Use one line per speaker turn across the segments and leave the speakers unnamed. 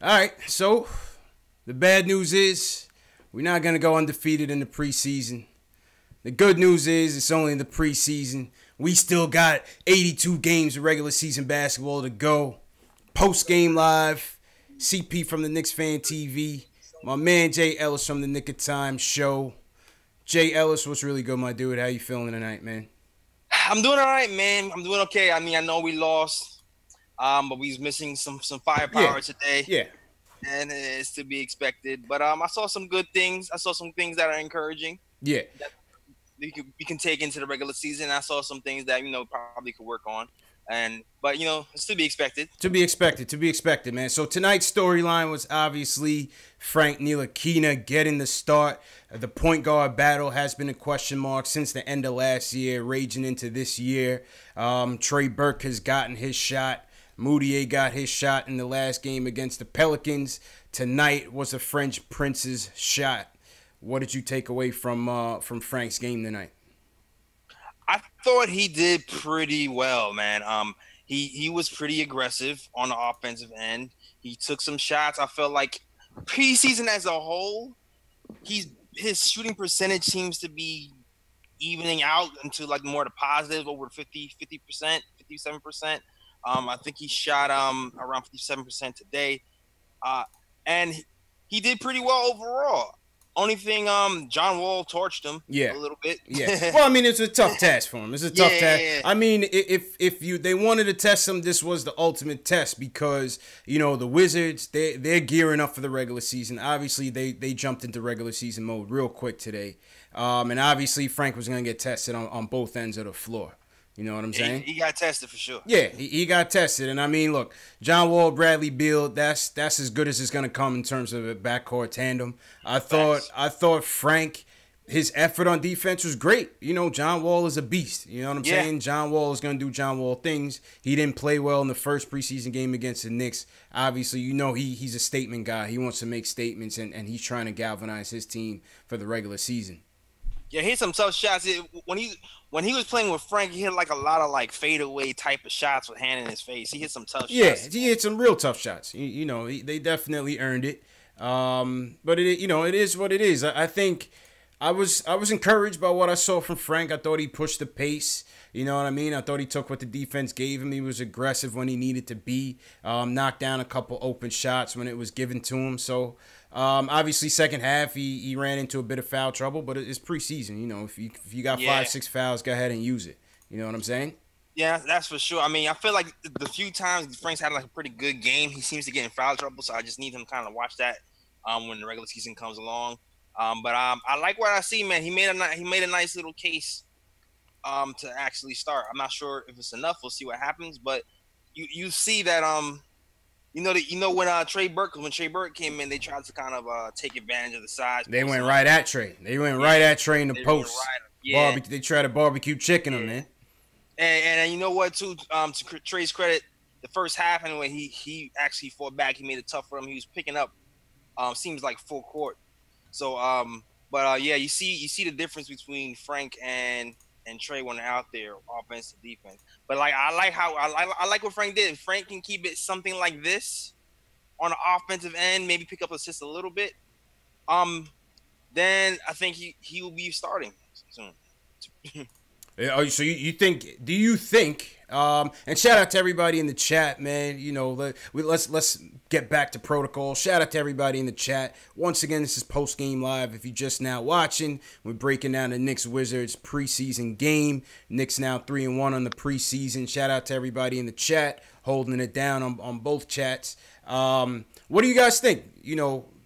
All right, so the bad news is we're not going to go undefeated in the preseason. The good news is it's only in the preseason. We still got 82 games of regular season basketball to go. Post-game live, CP from the Knicks Fan TV. My man Jay Ellis from the Nick of Time show. Jay Ellis, what's really good, my dude? How you feeling tonight, man?
I'm doing all right, man. I'm doing okay. I mean, I know we lost, but we was missing some firepower today.
Yeah.
And it's to be expected. But I saw some good things. I saw some things that are encouraging.
Yeah.
That we can take into the regular season. I saw some things that probably could work on. But it's to be expected.
To be expected, man. So tonight's storyline was obviously Frank Ntilikina getting the start. The point guard battle has been a question mark since the end of last year, raging into this year. Trey Burke has gotten his shot. Moutier got his shot in the last game against the Pelicans. Tonight was a French Prince's shot. What did you take away from Frank's game tonight?
I thought he did pretty well, man. He was pretty aggressive on the offensive end. He took some shots. I felt like preseason as a whole, his shooting percentage seems to be evening out into like more the positive, over 50%, 57%. I think he shot around 57% today. And he did pretty well overall. Only thing, John Wall torched him a little bit.
Yeah. Well, I mean, it's a tough task for him. It's a tough task.
Yeah.
I mean, if they wanted to test him, this was the ultimate test because, the Wizards, they're gearing up for the regular season. Obviously, they jumped into regular season mode real quick today. And obviously, Frank was going to get tested on both ends of the floor. You know what I'm saying?
He got tested for sure.
Yeah, he got tested. And I mean, look, John Wall, Bradley Beal, that's as good as it's going to come in terms of a backcourt tandem. I thought Frank, his effort on defense was great. John Wall is a beast. You know what I'm saying? John Wall is going to do John Wall things. He didn't play well in the first preseason game against the Knicks. Obviously, he's a statement guy. He wants to make statements, and he's trying to galvanize his team for the regular season.
Yeah, he hit some tough shots. When he was playing with Frank, he hit like a lot of like fadeaway type of shots with hand in his face. He hit some tough shots.
Yeah, he hit some real tough shots. They definitely earned it. But it is what it is. I think I was encouraged by what I saw from Frank. I thought he pushed the pace. You know what I mean? I thought he took what the defense gave him. He was aggressive when he needed to be. Knocked down a couple open shots when it was given to him. So, obviously, second half, he ran into a bit of foul trouble. But it's preseason. If you got 5-6 fouls, go ahead and use it. You know what I'm saying?
Yeah, that's for sure. I mean, I feel like the few times Frank's had like a pretty good game, he seems to get in foul trouble. So I just need him to kind of watch that when the regular season comes along. But I like what I see, man. He made a nice little case to actually start. I'm not sure if it's enough. We'll see what happens. But you see that when Trey Burke came in, they tried to kind of take advantage of the size.
They went right at Trey. Right at Trey in the post. They tried to barbecue chicken him, man.
And you know what, too? To Trey's credit, the first half anyway, he actually fought back. He made it tough for him. He was picking up, seems like full court. So, you see the difference between Frank and Trey when they're out there, offense to defense. But like I like what Frank did. If Frank can keep it something like this on the offensive end, maybe pick up assists a little bit. Then I think he will be starting soon.
So you think? Do you think? And shout out to everybody in the chat, man. Let's get back to protocol. Shout out to everybody in the chat. Once again, this is post game live. If you're just now watching, we're breaking down the Knicks Wizards preseason game. Knicks now 3-1 on the preseason. Shout out to everybody in the chat holding it down on both chats. What do you guys think?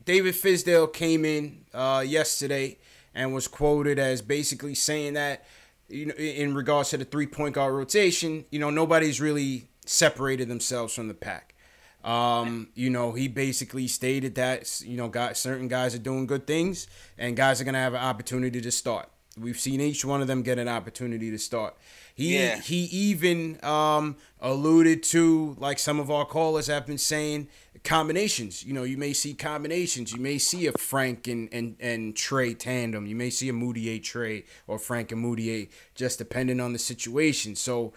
David Fizdale came in yesterday and was quoted as basically saying that, in regards to the 3-point guard rotation, nobody's really separated themselves from the pack. He basically stated that, certain guys are doing good things and guys are going to have an opportunity to start. We've seen each one of them get an opportunity to start. He even alluded to, like some of our callers have been saying, combinations. You may see combinations. You may see a Frank and Trey tandem. You may see a Moutier Trey or Frank and Moutier, just depending on the situation. So,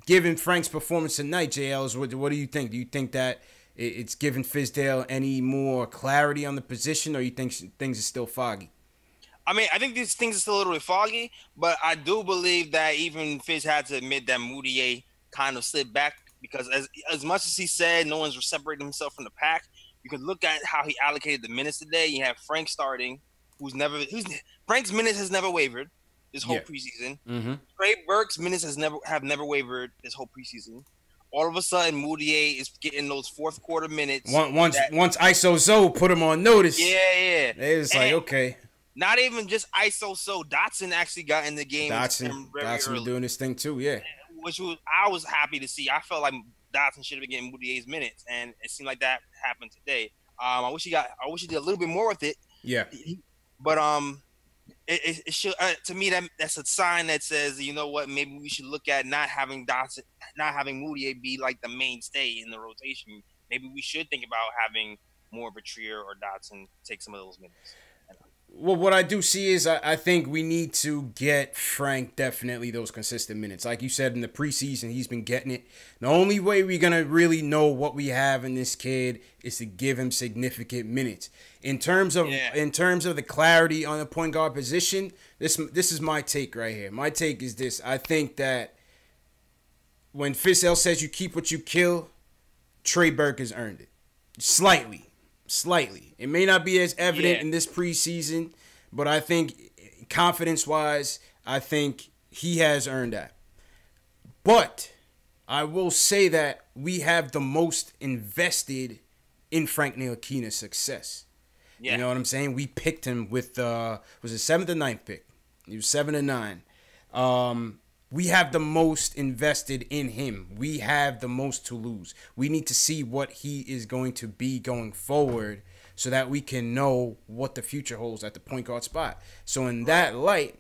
given Frank's performance tonight, JL, what do you think? Do you think that it's giving Fizdale any more clarity on the position, or you think things are still foggy?
I mean, I think these things are still a little bit foggy, but I do believe that even Fizz had to admit that Moutier kind of slid back because as much as he said no one's separating himself from the pack, you can look at how he allocated the minutes today. You have Frank starting, Frank's minutes has never wavered this whole preseason.
Mm-hmm.
Trey Burke's minutes have never wavered this whole preseason. All of a sudden, Moutier is getting those fourth quarter minutes.
Once ISO Zoe put him on notice.
Yeah.
It was like, okay.
Not even just ISO so Dotson actually got in the game.
Dotson was doing his thing too, yeah.
I was happy to see. I felt like Dotson should have been getting Moutier's minutes, and it seemed like that happened today. I wish he did a little bit more with it.
Yeah.
But it should to me that's a sign that says, you know what, maybe we should look at not having Moutier be like the mainstay in the rotation. Maybe we should think about having more of a Trier or Dotson take some of those minutes.
Well, what I do see is I think we need to get Frank definitely those consistent minutes. Like you said, in the preseason, he's been getting it. The only way we're going to really know what we have in this kid is to give him significant minutes. In terms of the clarity on the point guard position, this is my take right here. My take is this. I think that when Fizdale says you keep what you kill, Trey Burke has earned it. Slightly. It may not be as evident in this preseason, but I think confidence-wise, I think he has earned that. But I will say that we have the most invested in Frank Ntilikina's success. Yeah. You know what I'm saying? We picked him with was it 7th or 9th pick? He was 7 and 9. We have the most invested in him. We have the most to lose. We need to see what he is going to be going forward so that we can know what the future holds at the point guard spot. So in that light,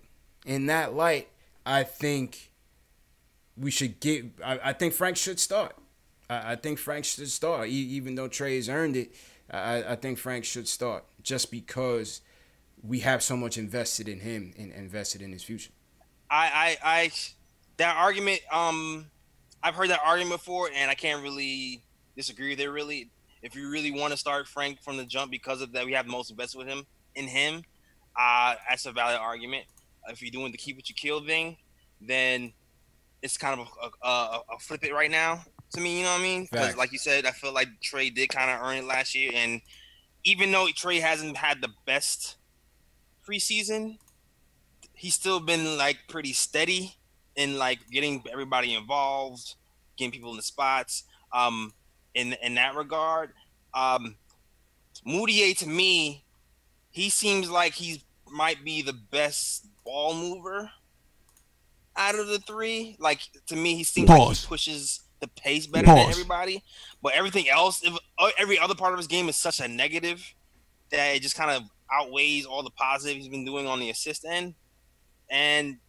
I think we should I think Frank should start. I think Frank should start. Even though Trey has earned it, I think Frank should start just because we have so much invested in him and invested in his future.
That argument, I've heard that argument before, and I can't really disagree with it. Really, if you really want to start Frank from the jump because of that, we have the most invested in him. That's a valid argument. If you're doing the keep what you kill thing, then it's kind of a flip it right now to me. You know what I mean? Because like you said, I feel like Trey did kind of earn it last year, and even though Trey hasn't had the best preseason, he's still been like pretty steady in like getting everybody involved, getting people in the spots. In that regard, Moutier to me, he seems like he might be the best ball mover out of the three. Like to me, he seems like he pushes the pace better than everybody. But everything else, every other part of his game is such a negative that it just kind of outweighs all the positive he's been doing on the assist end. And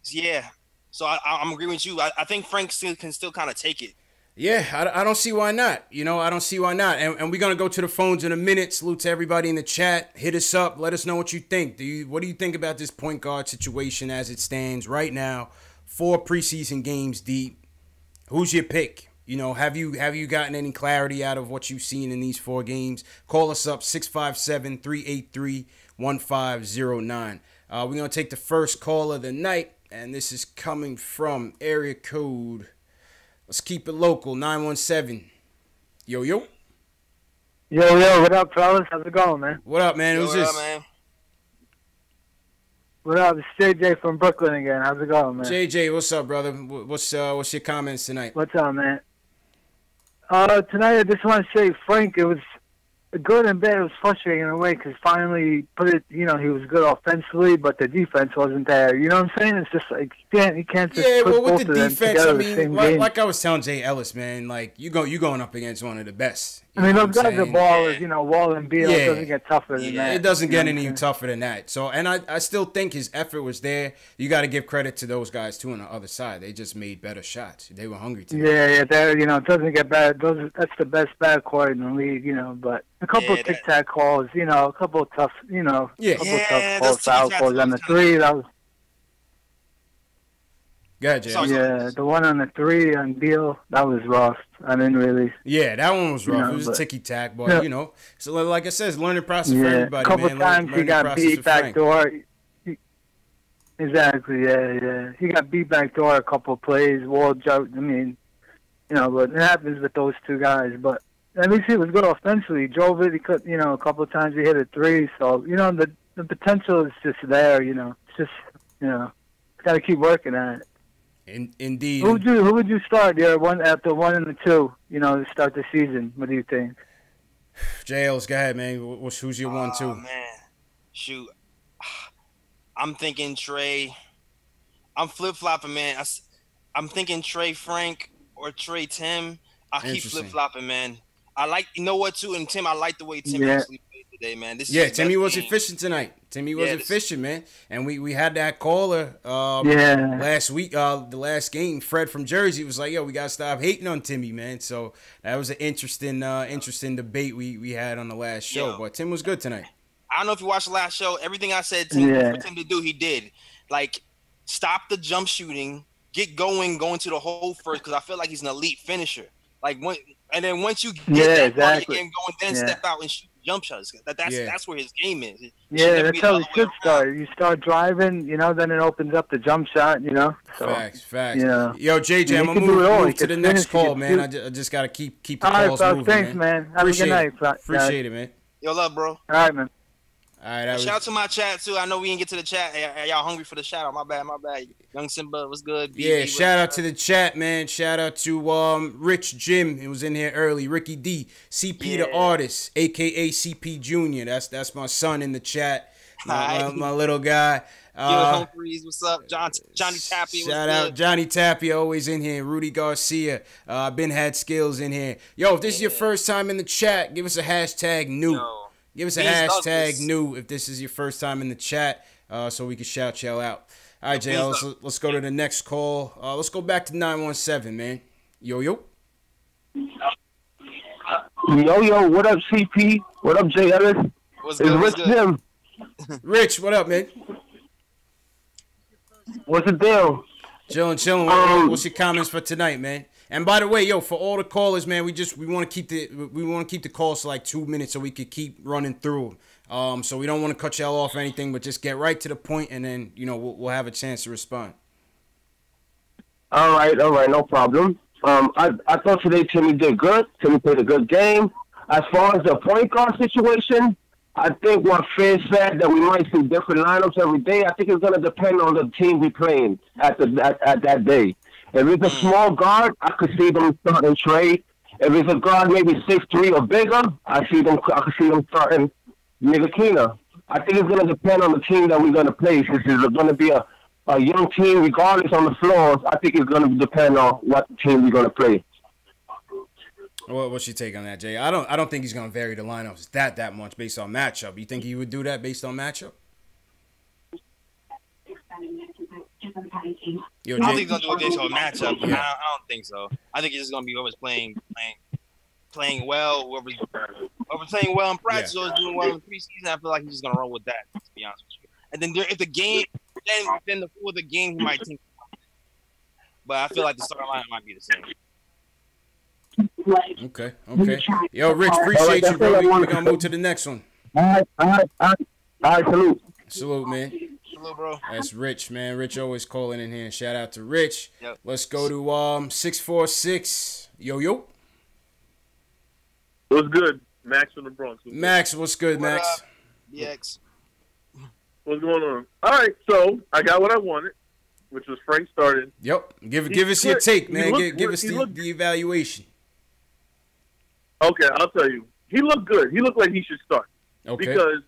yeah. So I'm agreeing with you. I think Frank can still kind of take it.
Yeah, I don't see why not. I don't see why not. And we're going to go to the phones in a minute. Salute to everybody in the chat. Hit us up. Let us know what you think. What do you think about this point guard situation as it stands right now? 4 preseason games deep. Who's your pick? Have you gotten any clarity out of what you've seen in these 4 games? Call us up, 657-383-1509. We're going to take the first call of the night. And this is coming from area code, let's keep it local, 917. Yo.
Yo, what up, fellas? How's it going, man?
What up, man? Who's this?
What up, man?
What up? It's JJ from Brooklyn again. How's it going, man?
JJ, what's up, brother? What's your comments tonight?
What's up, man? Tonight I just want to say, Frank, it was good and bad. It was frustrating in a way because finally he was good offensively, but the defense wasn't there. You know what I'm saying? It's just like you can't just put both of them together the same game.
Like I was telling Jay Ellis, man, like you going up against one of the best.
Those guys are ballers, Wall and Beal. It doesn't get tougher than that.
It doesn't get any tougher than that. So, and I still think his effort was there. You got to give credit to those guys too on the other side. They just made better shots. They were hungry too.
Yeah. It doesn't get bad. That's the best backcourt in the league, But a couple of tic-tac calls, a couple of tough, foul calls on the 3. That was.
Go ahead, Jay.
Yeah, the one on the 3 on Beal, that was rough. I didn't really.
Yeah, that one was rough.
You know,
it was a ticky tack, but
yeah.
you know, so like I said, it's a learning process for everybody,
a couple
man.
times he
learning
got
process
beat
for
back
Frank.
door. Exactly, yeah. He got beat back door a couple of plays. Wall jumped. I mean, you know, but it happens with those two guys. But at least he was good offensively. He drove it. He could, you know, a couple of times he hit a 3. So, you know, the potential is just there, you know. It's just, you know, got to keep working at it.
Indeed.
Who would you start there after 1 and the 2, you know, to start the season? What do you think?
JLs, go ahead, man. Who's your 1-2?
Oh, man. Shoot. I'm thinking Trey. I'm flip-flopping, man. I'm thinking Trey Frank or Trey Tim. I keep flip-flopping, man. I like, you know what, too? And Tim, I like the way Tim actually played today, man.
Timmy was efficient tonight. Timmy was efficient, man. And we had that caller last week, the last game, Fred from Jersey, was like, yo, we got to stop hating on Timmy, man. So that was an interesting debate we had on the last show. But Tim was good tonight.
I don't know if you watched the last show. Everything I said for Tim to do, he did. Like, stop the jump shooting, get going to the hole first, because I feel like he's an elite finisher. Like, and then once you get that part of the game going, then step out and shoot jump shots. That's where his game is.
That's how he should start. You start driving, you know, then it opens up the jump shot, you know. So,
facts.
You know.
Yo, JJ, I'm gonna move to the next call, man. I just gotta keep the calls moving,
thanks, man. Have a good night.
Appreciate it, man.
Yo, love, bro.
All right, man.
All right,
shout out to my chat too. I know we didn't get to the chat. Are y'all hungry for the shout out? My bad. Young Simba, what's good?
Yeah, shout out to the chat, man. Shout out to Rich Jim. He was in here early. Ricky D, CP the artist, aka CP Junior. That's my son in the chat. My little guy.
Humphreys, what's up? Johnny Tappy.
Shout out Johnny Tappy, always in here. Rudy Garcia. Been had skills in here. Yo, if this is your first time in the chat, give us a hashtag new. Give us a hashtag new if this is your first time in the chat, so we can shout y'all out. All right, JL, let's go to the next call. Let's go back to 917, man. Yo.
Yo, what up, CP? What up, J. Ellis?
What's good?
Rich Jim.
Rich, what up, man?
What's the deal?
Chilling. What's your comments for tonight, man? And by the way, yo, for all the callers, man, we want to keep the calls to like 2 minutes so we could keep running through them. So we don't want to cut y'all off or anything, but just get right to the point, and then we'll have a chance to respond.
All right, no problem. I thought today Timmy did good. Timmy played a good game. As far as the point guard situation, I think what Finn said that we might see different lineups every day. I think it's going to depend on the team we playing at that day. If it's a small guard, I could see them starting Trey. If it's a guard maybe 6'3" or bigger, I could see them starting Nigakina. I think it's going to depend on the team that we're going to play. Since it's going to be a young team, regardless on the floors, I think it's going to depend on what team we're going to play.
What's your take on that, Jay? I don't think he's going to vary the lineups that much based on matchup. You think he would do that based on matchup?
Yo, I don't think he's gonna do it based on matchup. I don't think so. I think he's just gonna be whoever's playing well. Whoever's playing well in practice or doing well in the preseason. I feel like he's just gonna roll with that. To be honest with you. And then if the game, then before the game, he might think. But I feel like the starting lineup might be the same.
Okay. Yo, Rich, appreciate you, bro. We're gonna move to the next one.
All right,
Salute, man.
Hello, bro.
That's Rich, man. Rich always calling in here. Shout out to Rich.
Yep.
Let's go to 646. Yo.
What's good? Max from the Bronx.
Max, what's good, Max?
What up, BX?
What's going on? All right, so I got what I wanted, which was Frank started.
Yep. Give us your take, man. Give us the evaluation.
Okay, I'll tell you. He looked good. He looked like he should start.
Okay.
Because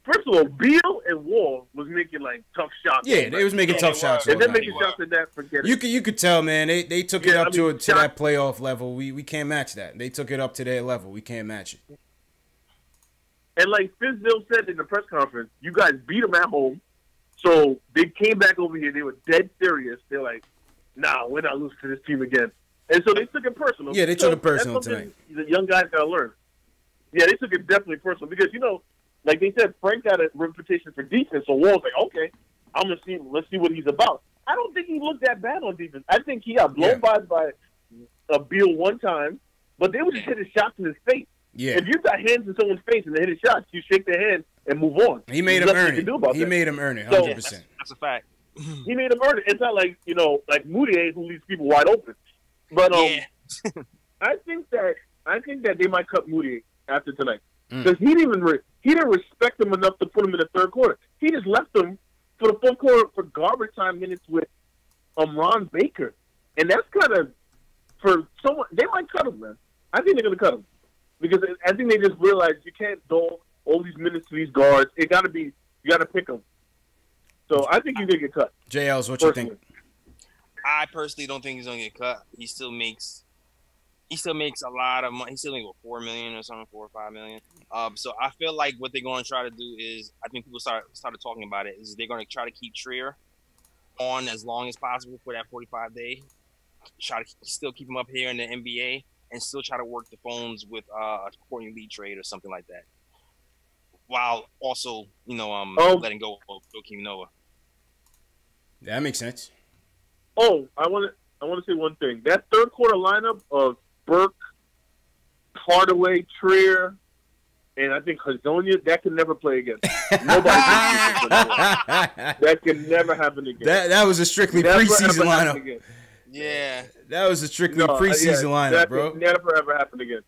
first of all, Beal and Wall was making like tough shots.
Yeah, they was making tough shots.
And they're making shots at that. Forget it.
You could tell, man. They took it up to that playoff level. We can't match that. They took it up to their level. We can't match it.
And like Fizdale said in the press conference, you guys beat them at home, so they came back over here. They were dead serious. They're like, "Nah, we're not losing to this team again." And so they took it personal.
Yeah, they took it personal tonight.
The young guys gotta learn. Yeah, they took it definitely personal because like they said, Frank got a reputation for defense. So Wall's like, okay, let's see what he's about. I don't think he looked that bad on defense. I think he got blown by a Beal one time, but they would just hit a shot to his face.
Yeah.
If you got hands in someone's face and they hit a shot, you shake their hand and move on.
He made him earn it. He made him earn it, 100%.
That's a fact.
He made him earn it. It's not like, like Moutier who leaves people wide open. But I think that they might cut Moutier after tonight because he didn't respect him enough to put him in the third quarter. He just left him for the fourth quarter for garbage time minutes with Ron Baker, and that's kind of for someone. They might cut him, man. I think they're gonna cut him because I think they just realized you can't dole all these minutes to these guards. You got to pick them. So I think he's gonna get cut.
JL's, what you think?
I personally don't think he's gonna get cut. He still makes a lot of money. He still makes $4 million or something, $4 or $5 million. So I feel like what they're going to try to do is, I think people started talking about it, is they're going to try to keep Trier on as long as possible for that 45-day. Try to still keep him up here in the NBA and still try to work the phones with a Courtney Lee trade or something like that, while also letting go of Joakim Noah.
That makes sense.
Oh, I want to say one thing. That third quarter lineup of Burke, Hardaway, Trier, and I think Hazonia, that can never play again. Nobody can that can never happen again.
That was a strictly preseason lineup.
Yeah.
That was a strictly preseason lineup, bro.
That can never ever happen again.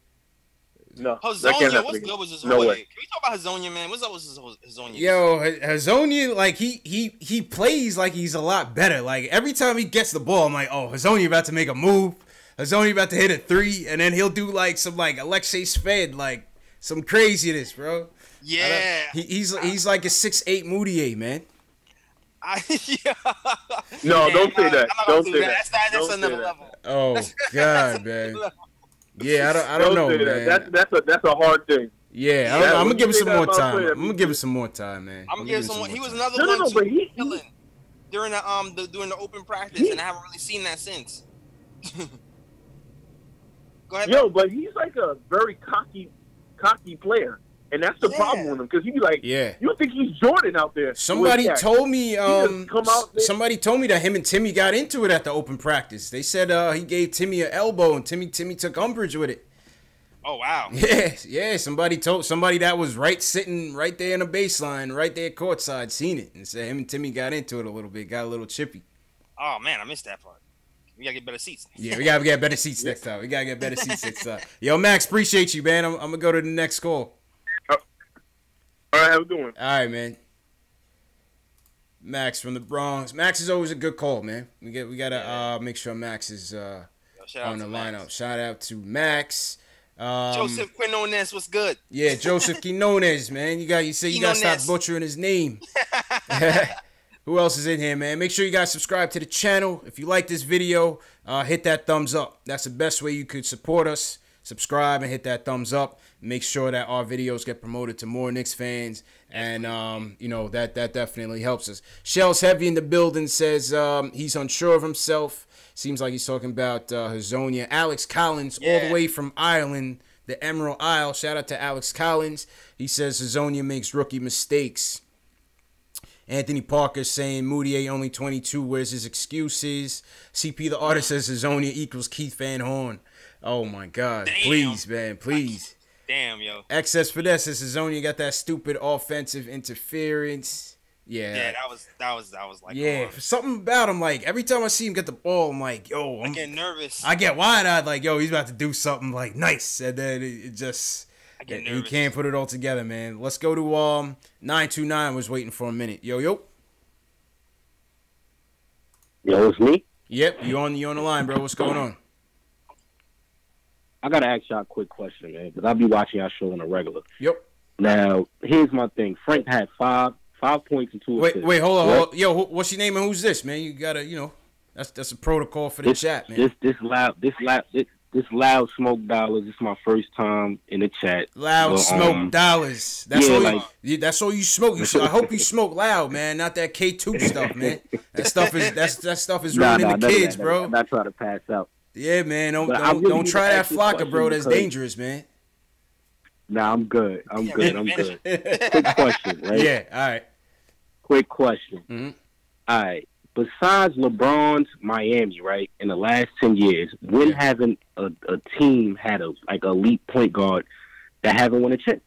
No.
Hazonia, what's good with Hazonia? No way. Can we talk about Hazonia, man? What's up with Hazonia?
Yo, Hazonia, like, he plays like he's a lot better. Like, every time he gets the ball, I'm like, oh, Hazonia about to make a move. Hazonia about to hit a three, and then he'll do, like, some, like, Alexei Sved, like, some craziness, bro.
Yeah.
He's like a 6'8" Moutier, man.
No, don't say that. Don't say that.
That's another level.
Oh, God, man. Yeah, I don't know, man.
That's a hard thing.
Yeah, I'm gonna give him some more time. I'm gonna give him some more time, man.
I'm gonna give him some more. He was another one
but
during the open practice, and I haven't really seen that since. Go ahead.
Yo, but he's like a very cocky player. And that's the problem with him, because he'd be like, you think he's Jordan out there.
Somebody told me that him and Timmy got into it at the open practice. They said he gave Timmy an elbow, and Timmy took umbrage with it.
Oh, wow.
Yeah. Somebody that was sitting right there in the baseline, right there courtside, seen it, and said him and Timmy got into it a little bit, got a little chippy.
Oh, man, I missed that part. We gotta get better seats.
Yeah, we gotta get better seats next time. Yo, Max, appreciate you, man. I'm gonna go to the next call.
All right, how we doing?
All right, man. Max from the Bronx. Max is always a good call, man. We gotta make sure Max is on the lineup. Shout out to Max.
Joseph Quinones, what's good?
Yeah, Joseph Quinones, man. You gotta stop butchering his name. Who else is in here, man? Make sure you guys subscribe to the channel. If you like this video, hit that thumbs up. That's the best way you could support us. Subscribe and hit that thumbs up. Make sure that our videos get promoted to more Knicks fans. And, that definitely helps us. Shell's Heavy in the building says he's unsure of himself. Seems like he's talking about Hazonia. Alex Collins, all the way from Ireland, the Emerald Isle. Shout out to Alex Collins. He says Hazonia makes rookie mistakes. Anthony Parker saying Moutier only 22. Where's his excuses? CP the artist says Hazonia equals Keith Van Horn. Oh, my God. Damn. Please, man. Please.
Damn, yo.
Excess Finesse says Hazonia got that stupid offensive interference. Yeah,
that was like,
yeah, something about him, like, every time I see him get the ball, I'm like, yo,
I get nervous.
I get wide-eyed, like, yo, he's about to do something, like, nice. And then it just, he can't put it all together, man. Let's go to 929 was waiting for a minute. Yo.
Yo, it's me?
Yep, you on the line, bro. What's going on?
I got to ask y'all a quick question, man, because I'll be watching y'all show on a regular.
Yep.
Now, here's my thing. Frank had 5 points and 2 assists.
Wait, hold on. Yo, what's your name and who's this, man? You got to, that's a protocol for the chat, man.
This loud smoke dollars. This is my first time in the chat.
Loud smoke dollars. That's all you smoke. I hope you smoke loud, man. Not that K2 stuff, man. That stuff is ruining the kids, bro.
I'm not trying to pass out.
Yeah, man. Don't try that Flocka, bro. That's dangerous, man.
Nah, I'm good. I'm good. Quick question, right?
Yeah, all right.
Quick question.
Mm-hmm.
All right. besides LeBron's Miami, right, in the last 10 years, when haven't a team had a elite point guard that haven't won a chip?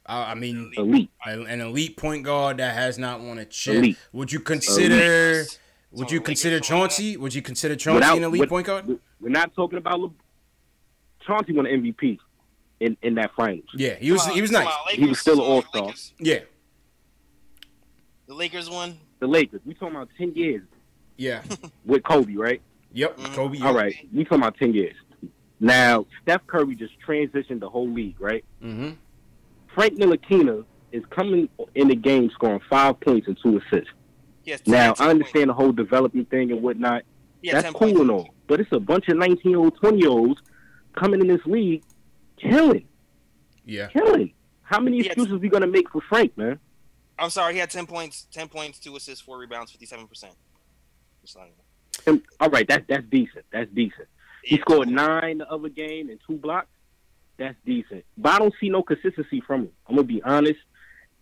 I mean,
Elite.
An elite point guard that has not won a chip.
Elite.
Would you consider? Would you consider Chauncey? Would you consider Chauncey an elite point guard?
We're not talking about Chauncey won an MVP in that finals.
Yeah, he was nice.
He was still an all-star.
Yeah.
The Lakers won.
The Lakers. We talking about 10 years.
Yeah.
With Kobe, right?
Yep. Kobe.
All right. We talking about 10 years. Now, Steph Curry just transitioned the whole league, right?
Mm-hmm.
Frank Ntilikina is coming in the game scoring 5 points and 2 assists. Now, I understand the whole development thing and whatnot. That's cool and all. But it's a bunch of 19-year-old, 20-year-olds coming in this league killing.
Yeah.
Killing. How many excuses are we going to make for Frank, man?
I'm sorry, he had 10 points, 2 assists, 4 rebounds, 57%.
All right, that's decent. That's decent. He scored 9 the other game and 2 blocks. That's decent. But I don't see no consistency from him. I'm going to be honest.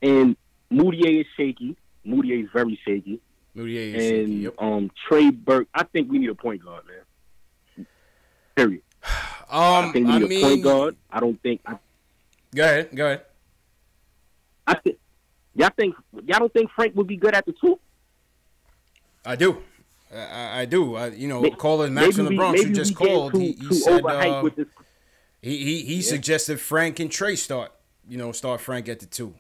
And Moutier is shaky. Moutier is very shaky.
Moutier is shaky, yep.
Trey Burke, I think we need a point guard, man. Period. I think we need a point guard. I don't think...
Go ahead.
Y'all don't think Frank would be good at the 2?
I do. I do. Caller Max from the Bronx who just called. He said he suggested Frank and Trey start Frank at the 2.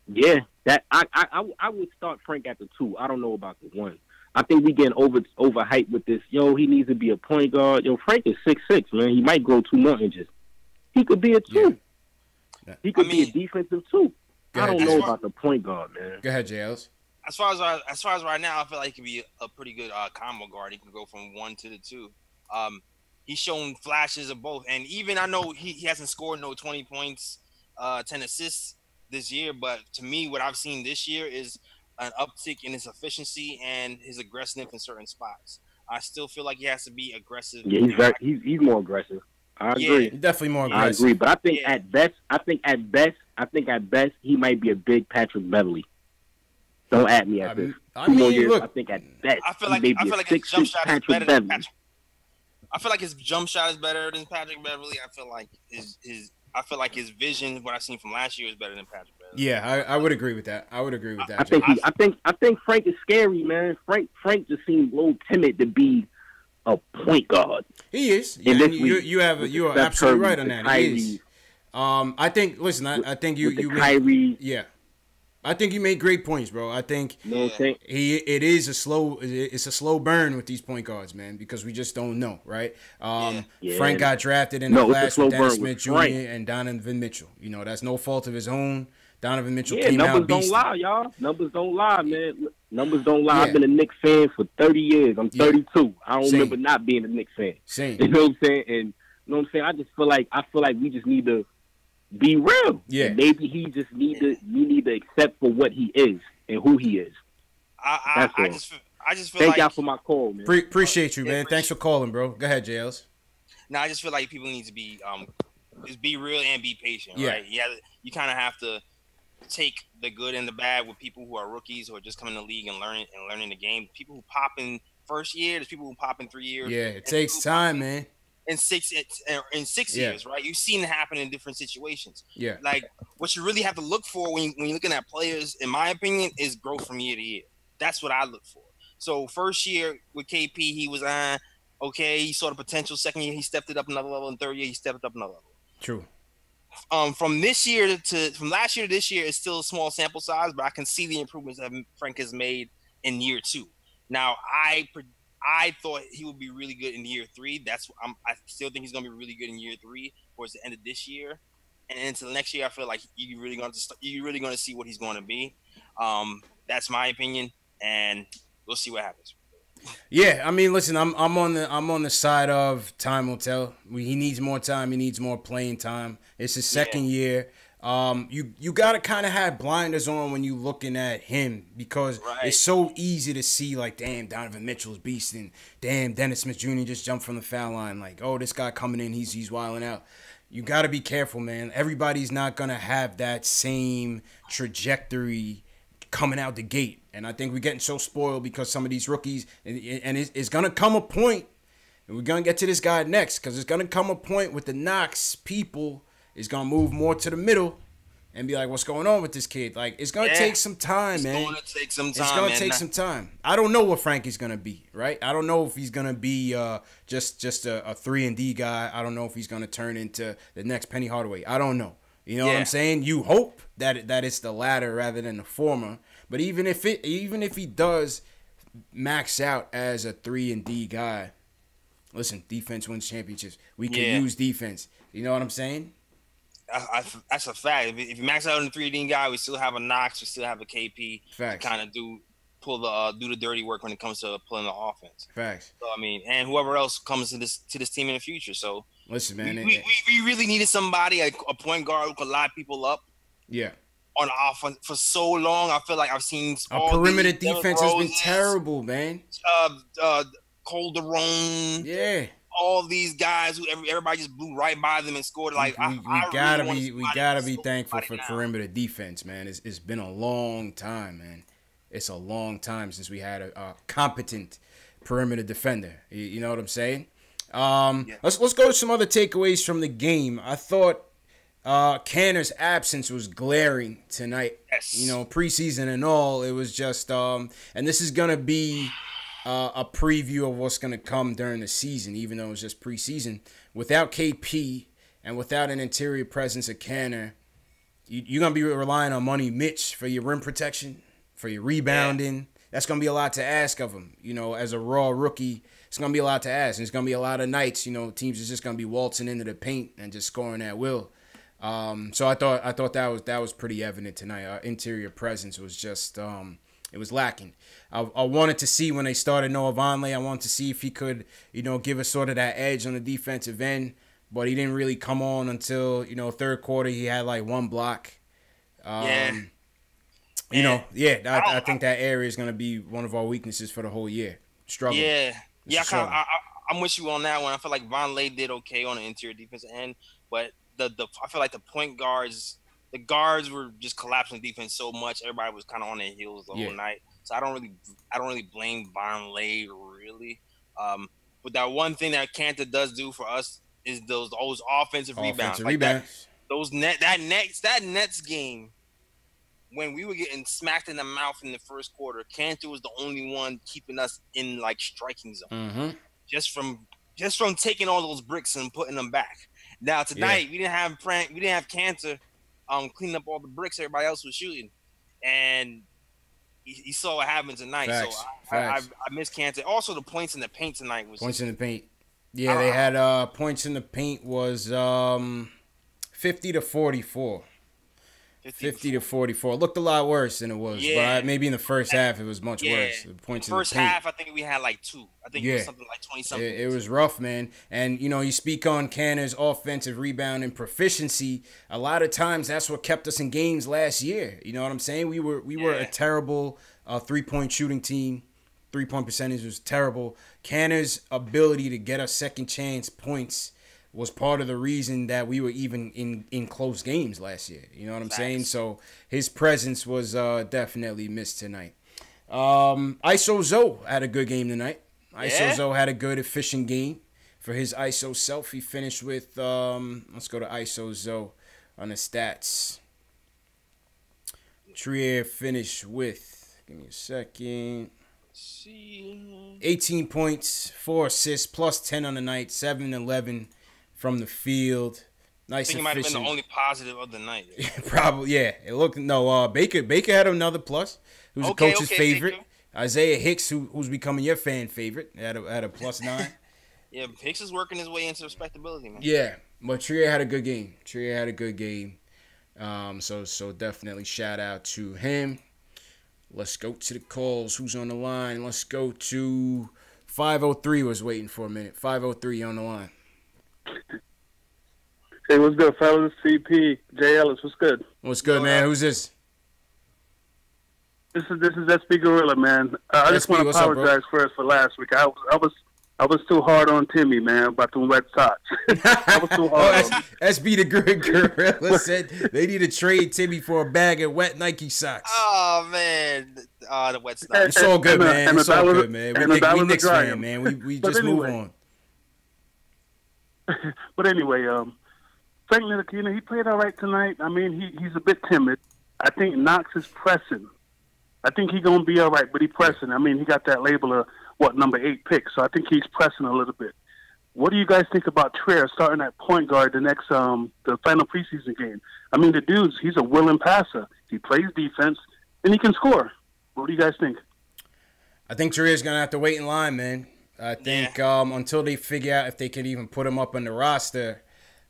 Yeah, that I would start Frank at the 2. I don't know about the 1. I think we getting overhyped with this. Yo, he needs to be a point guard. Yo, Frank is 6'6", man. He might grow 2 more inches. He could be a 2. Yeah. He could be a defensive 2. I don't know about the point guard, man.
Go ahead, JLs.
As far as right now, I feel like he can be a pretty good combo guard. He can go from 1 to the 2. He's shown flashes of both, and even I know he hasn't scored no 20 points, 10 assists this year. But to me, what I've seen this year is an uptick in his efficiency and his aggressiveness in certain spots. I still feel like he has to be aggressive.
Yeah, he's more aggressive. I agree.
Definitely more aggressive.
I agree, but I think at best, he might be a big Patrick Beverly. Don't at me at this.
I mean, look,
I think at best,
I feel like his jump shot is better than Patrick. I feel like his jump shot is better than Patrick Beverly. I feel like his vision, what I've seen from last year, is better than Patrick Beverly.
Yeah, I would agree with that.
I think Frank is scary, man. Frank just seems a little timid to be a point guard.
He is. Yeah, you are absolutely right on that. He is. I think. Listen, I think you
Kyrie.
Yeah. I think you made great points, bro. I think it's a slow burn with these point guards, man, because we just don't know, right? Frank got drafted in the class with Dennis Smith Jr. and Donovan Mitchell. That's no fault of his own. Donovan Mitchell came out
numbers don't lie, y'all. Numbers don't lie, man. Numbers don't lie. I've been a Knicks fan for 30 years. I'm 32. I don't remember not being a Knicks fan.
Same.
You know what I'm saying? And you know what I'm saying? I feel like we just need to be real.
Yeah.
And maybe we need to accept for what he is and who he is.
I just feel
Thank
like
y'all for my call, man.
Appreciate you, man. Thanks for calling, bro. Go ahead, JLs.
No, I just feel like people need to be just be real and be patient, right? Yeah, you kind of have to take the good and the bad with people who are rookies or just coming in the league and learning the game. People who pop in first year, there's people who pop in 3 years.
Yeah, it takes time, man.
In 6 years, right? You've seen it happen in different situations.
Yeah.
Like what you really have to look for when you're looking at players, in my opinion, is growth from year to year. That's what I look for. So first year with KP, he was okay. He saw the potential. Second year, he stepped it up another level. And third year, he stepped up another level.
True.
From last year to this year, it's still a small sample size, but I can see the improvements that Frank has made in year 2. Now, I thought he would be really good in year 3. I still think he's going to be really good in year 3 towards the end of this year, and into the next year. I feel like you're really going to see what he's going to be. That's my opinion, and we'll see what happens.
Yeah, I mean, listen, I'm on the side of time will tell. He needs more time. He needs more playing time. It's his second year. You gotta kind of have blinders on when you looking at him because it's so easy to see like, damn, Donovan Mitchell's beasting. Damn, Dennis Smith Jr. just jumped from the foul line. Like, oh, this guy coming in, he's wilding out. You gotta be careful, man. Everybody's not gonna have that same trajectory coming out the gate. And I think we're getting so spoiled because some of these rookies, and it's going to come a point, and we're going to get to this guy next, because it's going to come a point with the Knox people is going to move more to the middle and be like, what's going on with this kid? Like, it's going to take some time, man.
It's going to take some time,
It's going to take some time. I don't know what Frankie's going to be, right? I don't know if he's going to be just a 3-and-D guy. I don't know if he's going to turn into the next Penny Hardaway. I don't know. You know what I'm saying? You hope that it's the latter rather than the former. But even if he does max out as a 3-and-D guy, listen, defense wins championships. We can use defense. You know what I'm saying?
That's a fact. If you max out on the 3-and-D guy, we still have a Knox, we still have a KP.
Facts.
To kind of do the dirty work when it comes to pulling the offense.
Facts.
So I mean, and whoever else comes to this team in the future. So
listen, man,
we really needed somebody, a point guard who could light people up.
Yeah.
On offense for so long, I feel like I've seen
our perimeter defense has been terrible, man.
Calderon.
Yeah.
All these guys who everybody just blew right by them and scored. Like
we gotta be thankful for perimeter defense, man. It's been a long time, man. It's a long time since we had a competent perimeter defender. You know what I'm saying? Let's go to some other takeaways from the game. I thought Kanter's absence was glaring tonight.
Yes.
You know, preseason and all, it was just and this is gonna be a preview of what's gonna come during the season, even though it's just preseason. Without KP and without an interior presence of Kanter, you're gonna be relying on Money Mitch for your rim protection, for your rebounding. Yeah. That's gonna be a lot to ask of him. You know, as a raw rookie, it's gonna be a lot to ask. And it's gonna be a lot of nights. You know, teams are just gonna be waltzing into the paint and just scoring at will. So I thought that was pretty evident tonight. Our interior presence was just it was lacking. I wanted to see when they started Noah Vonleh. I wanted to see if he could, you know, give us sort of that edge on the defensive end, but he didn't really come on until, you know, third quarter. He had like one block. I think that area is going to be one of our weaknesses for the whole year. Struggle.
I'm with you on that one. I feel like Vonleh did okay on the interior defensive end, but I feel like the point guards, the guards were just collapsing defense so much. Everybody was kind of on their heels the whole night. So I don't really blame Vonleh really. But that one thing that Kanter does do for us is those offensive rebounds. That Nets game, when we were getting smacked in the mouth in the first quarter, Kanter was the only one keeping us in like striking zone.
Mm-hmm.
Just from taking all those bricks and putting them back. Now tonight we didn't have Kanter cleaning up all the bricks everybody else was shooting, and you saw what happened tonight.
Facts.
So I miss Kanter. Also, the points in the paint tonight was
points in the paint. Yeah, they had points in the paint was 50 to 44. 50 to 44. It looked a lot worse than it was. Yeah. But maybe in the first half it was much worse. The points in the paint.
First half, I think we had like 2. I think it was something like 20-something.
It was rough, man. And, you know, you speak on Kanter's offensive rebound and proficiency. A lot of times that's what kept us in games last year. You know what I'm saying? We were a terrible three-point shooting team. 3-point percentage was terrible. Kanter's ability to get us second chance points was part of the reason that we were even in close games last year. You know what I'm saying? So his presence was definitely missed tonight. ISO Zoe had a good game tonight. ISO Zoe had a good, efficient game for his ISO self. He finished with, let's go to ISO Zoe on the stats. Trier finished with, give me a second. 18 points, 4 assists, plus 10 on the night, 7-11 from the field. Nice. I think
it might have been the only positive of the night.
Probably, yeah. It looked Baker had another plus. Who's the coach's favorite? Baker. Isaiah Hicks, who's becoming your fan favorite, had a plus 9.
Yeah, Hicks is working his way into respectability, man.
Yeah, but Trier had a good game. So definitely shout out to him. Let's go to the calls. Who's on the line? Let's go to 503 was waiting for a minute. 503 on the line.
Hey, what's good, fellas? CP, Jay Ellis, what's good?
What's good, man? Who's this?
This is SB Gorilla, man. I just want to apologize first for last week. I was too hard on Timmy, man, about the Red Sox. I was too hard on him.
SB the Gorilla said they need to trade Timmy for a bag of wet Nike socks.
Oh, Oh man, the wet stuff.
It's all good, man. It's all good, man. We Knicks fan, man. We just
anyway,
move
on. But anyway, Frank Ntilikina, he played all right tonight. I mean, he's a bit timid. I think Knox is pressing. I think he's gonna be all right, but he's pressing. I mean, he got that label of number 8 pick, so I think he's pressing a little bit. What do you guys think about Trier starting at point guard the next the final preseason game? I mean, he's a willing passer. He plays defense and he can score. What do you guys think?
I think Trier's gonna have to wait in line, man. I think until they figure out if they can even put him up on the roster,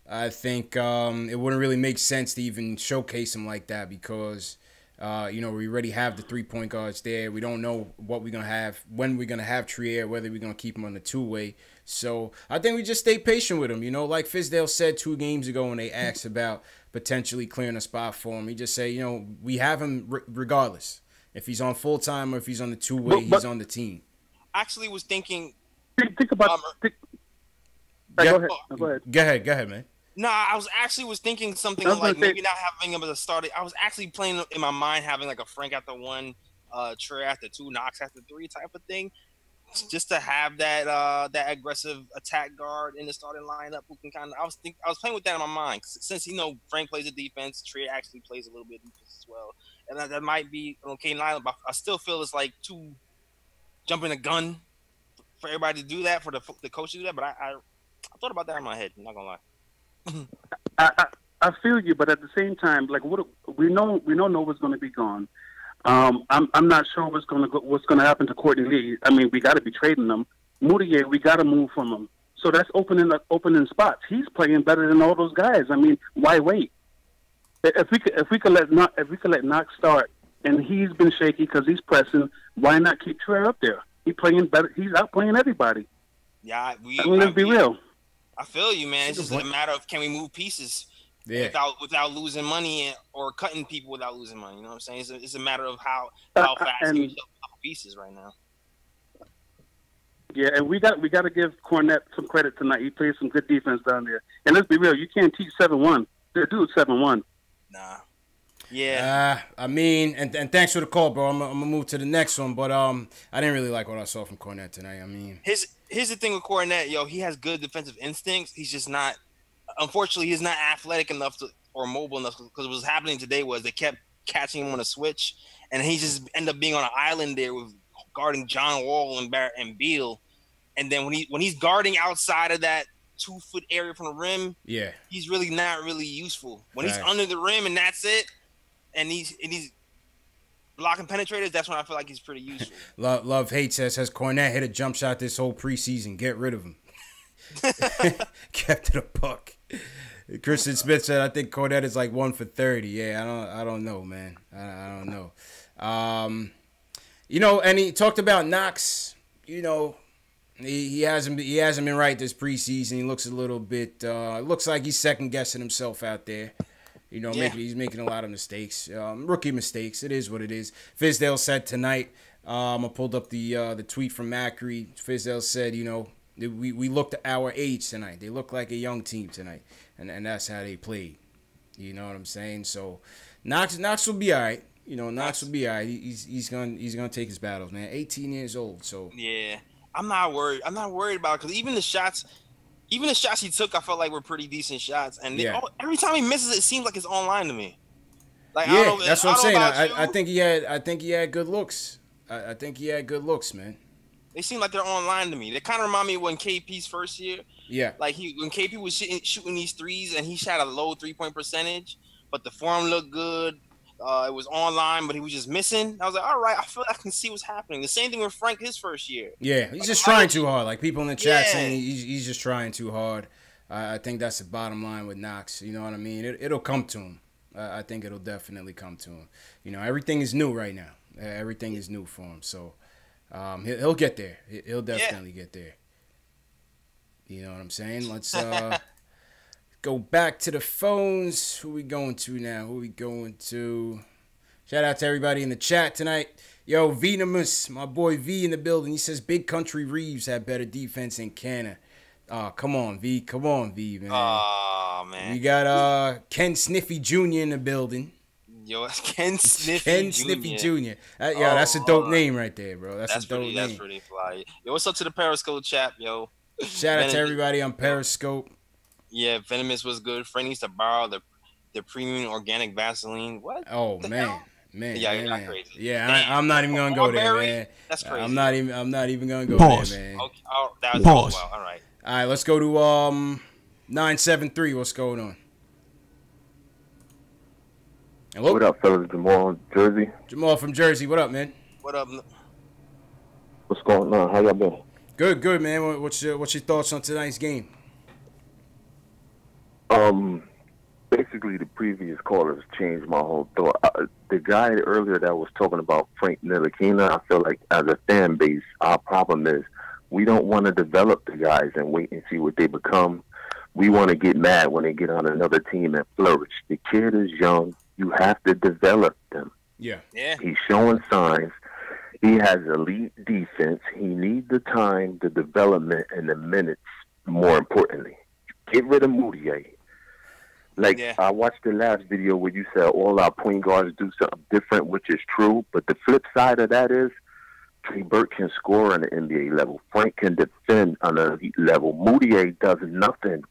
I think it wouldn't really make sense to even showcase him like that because, we already have the 3-point guards there. We don't know what we're going to have, when we're going to have Trier, whether we're going to keep him on the two-way. So I think we just stay patient with him. Like Fizdale said 2 games ago when they asked about potentially clearing a spot for him, he just said, we have him regardless. If he's on full-time or if he's on the two-way, he's on the team.
Actually was thinking...
Think about... Go ahead, man.
No, I was thinking something like maybe not having him as a starter. I was actually playing in my mind having like a Frank after 1, Trier after 2, Knox after 3 type of thing, just to have that aggressive attack guard in the starting lineup who can kind of. I was playing with that in my mind since Frank plays the defense, Trier actually plays a little bit of defense as well, and that might be an okay lineup. But I still feel it's like too jumping the gun for everybody to do that, for the coach to do that. But I thought about that in my head. I'm not gonna lie.
I feel you, but at the same time, like we know Nova's going to be gone. I'm not sure what's going to happen to Courtney Lee. I mean, we got to be trading them. Moutier, we got to move from him. So that's opening spots. He's playing better than all those guys. I mean, why wait? If we could let Knox start, and he's been shaky because he's pressing, why not keep Trier up there? He's playing better. He's outplaying everybody.
Yeah,
let's be real.
I feel you, man. It's just a matter of can we move pieces without losing money or cutting people without losing money. You know what I'm saying? It's a matter of how fast can you shuffle pieces right now.
Yeah, and we got to give Cornette some credit tonight. He played some good defense down there. And let's be real, you can't teach 7-1. The dude's 7-1.
Nah. Yeah.
I mean, and thanks for the call, bro. I'm gonna move to the next one, but I didn't really like what I saw from Cornette tonight. I mean,
here's the thing with Cornette, he has good defensive instincts. He's just not, unfortunately, he's not athletic enough or mobile enough, because what was happening today was they kept catching him on a switch, and he just ended up being on an island there with guarding John Wall and Beal, and then when he's guarding outside of that 2-foot area from the rim, he's really not really useful. When he's under the rim and that's it, and he's blocking penetrators, that's when I feel like he's pretty useful.
Love Hate says, has Cornette hit a jump shot this whole preseason? Get rid of him. Kept it a buck. Christian Smith said, I think Cornette is like 1 for 30. Yeah, I don't know, man. I don't know. And he talked about Knox. He hasn't been right this preseason. He looks a little bit. Looks like he's second guessing himself out there. He's making a lot of mistakes, rookie mistakes. It is what it is. Fizdale said tonight. I pulled up the tweet from Macri. Fizdale said, we looked at our age tonight. They look like a young team tonight, and that's how they played. You know what I'm saying? So Knox will be all right. Knox will be all right. He's gonna take his battles, man. 18 years old. So
yeah, I'm not worried. I'm not worried about it, because even the shots he took, I felt like were pretty decent shots. And every time he misses, it seems like it's online to me. Like,
that's what I'm saying. I think he had good looks. I think he had good looks, man.
They seem like they're online to me. They kind of remind me of when KP's first year. Yeah. Like when KP was shooting these threes and he shot a low 3-point percentage, but the form looked good. It was online, but he was just missing. I was like, all right, I feel like I can see what's happening. The same thing with Frank his first year.
Yeah, he's just trying too hard. Like people in the chat saying he's just trying too hard. I think that's the bottom line with Knox. You know what I mean? It'll come to him. I think it'll definitely come to him. Everything is new right now. Everything is new for him. So he'll get there. He'll definitely get there. You know what I'm saying? Let's go back to the phones. Who we going to now? Shout out to everybody in the chat tonight. Yo, Venomous, my boy V in the building. He says Big Country Reeves had better defense in Canada. Come on, V, man.
Oh, man.
We got Ken Sniffy Jr. in the building.
Yo, Ken Sniffy
Ken
Jr.
Sniffy Jr. That's a dope name right there, bro. That's a dope
pretty.
name.
That's pretty fly. Yo, what's up to the Periscope chat, yo?
Shout out to everybody on Periscope.
Yeah, Venomous was good. Friend needs to borrow the premium organic Vaseline. What?
Oh
the
man.
hell?
Man,
Yeah,
man,
you're
man.
crazy.
Yeah, I'm not even gonna go there, man.
That's crazy.
I'm not even gonna go
Pause.
there, man.
Okay, that was
Pause.
Wow. All right.
All right, let's go to 973. What's going on? Hello?
What up, fellas? Jamal, Jersey.
Jamal from Jersey. What up, man?
What up?
What's going on? How y'all been?
Good, man. What's your thoughts on tonight's game?
Basically, the previous callers changed my whole thought. The guy earlier that was talking about Frank Ntilikina, I feel like as a fan base, our problem is we don't want to develop the guys and wait and see what they become. We want to get mad when they get on another team and flourish. The kid is young. You have to develop them.
Yeah.
He's showing signs. He has elite defense. He needs the time, the development, and the minutes, more importantly. Get rid of Moutier. I watched the last video where you said all our point guards do something different, which is true. But the flip side of that is Trey Burke can score on the NBA level. Frank can defend on an elite level. Moutier does nothing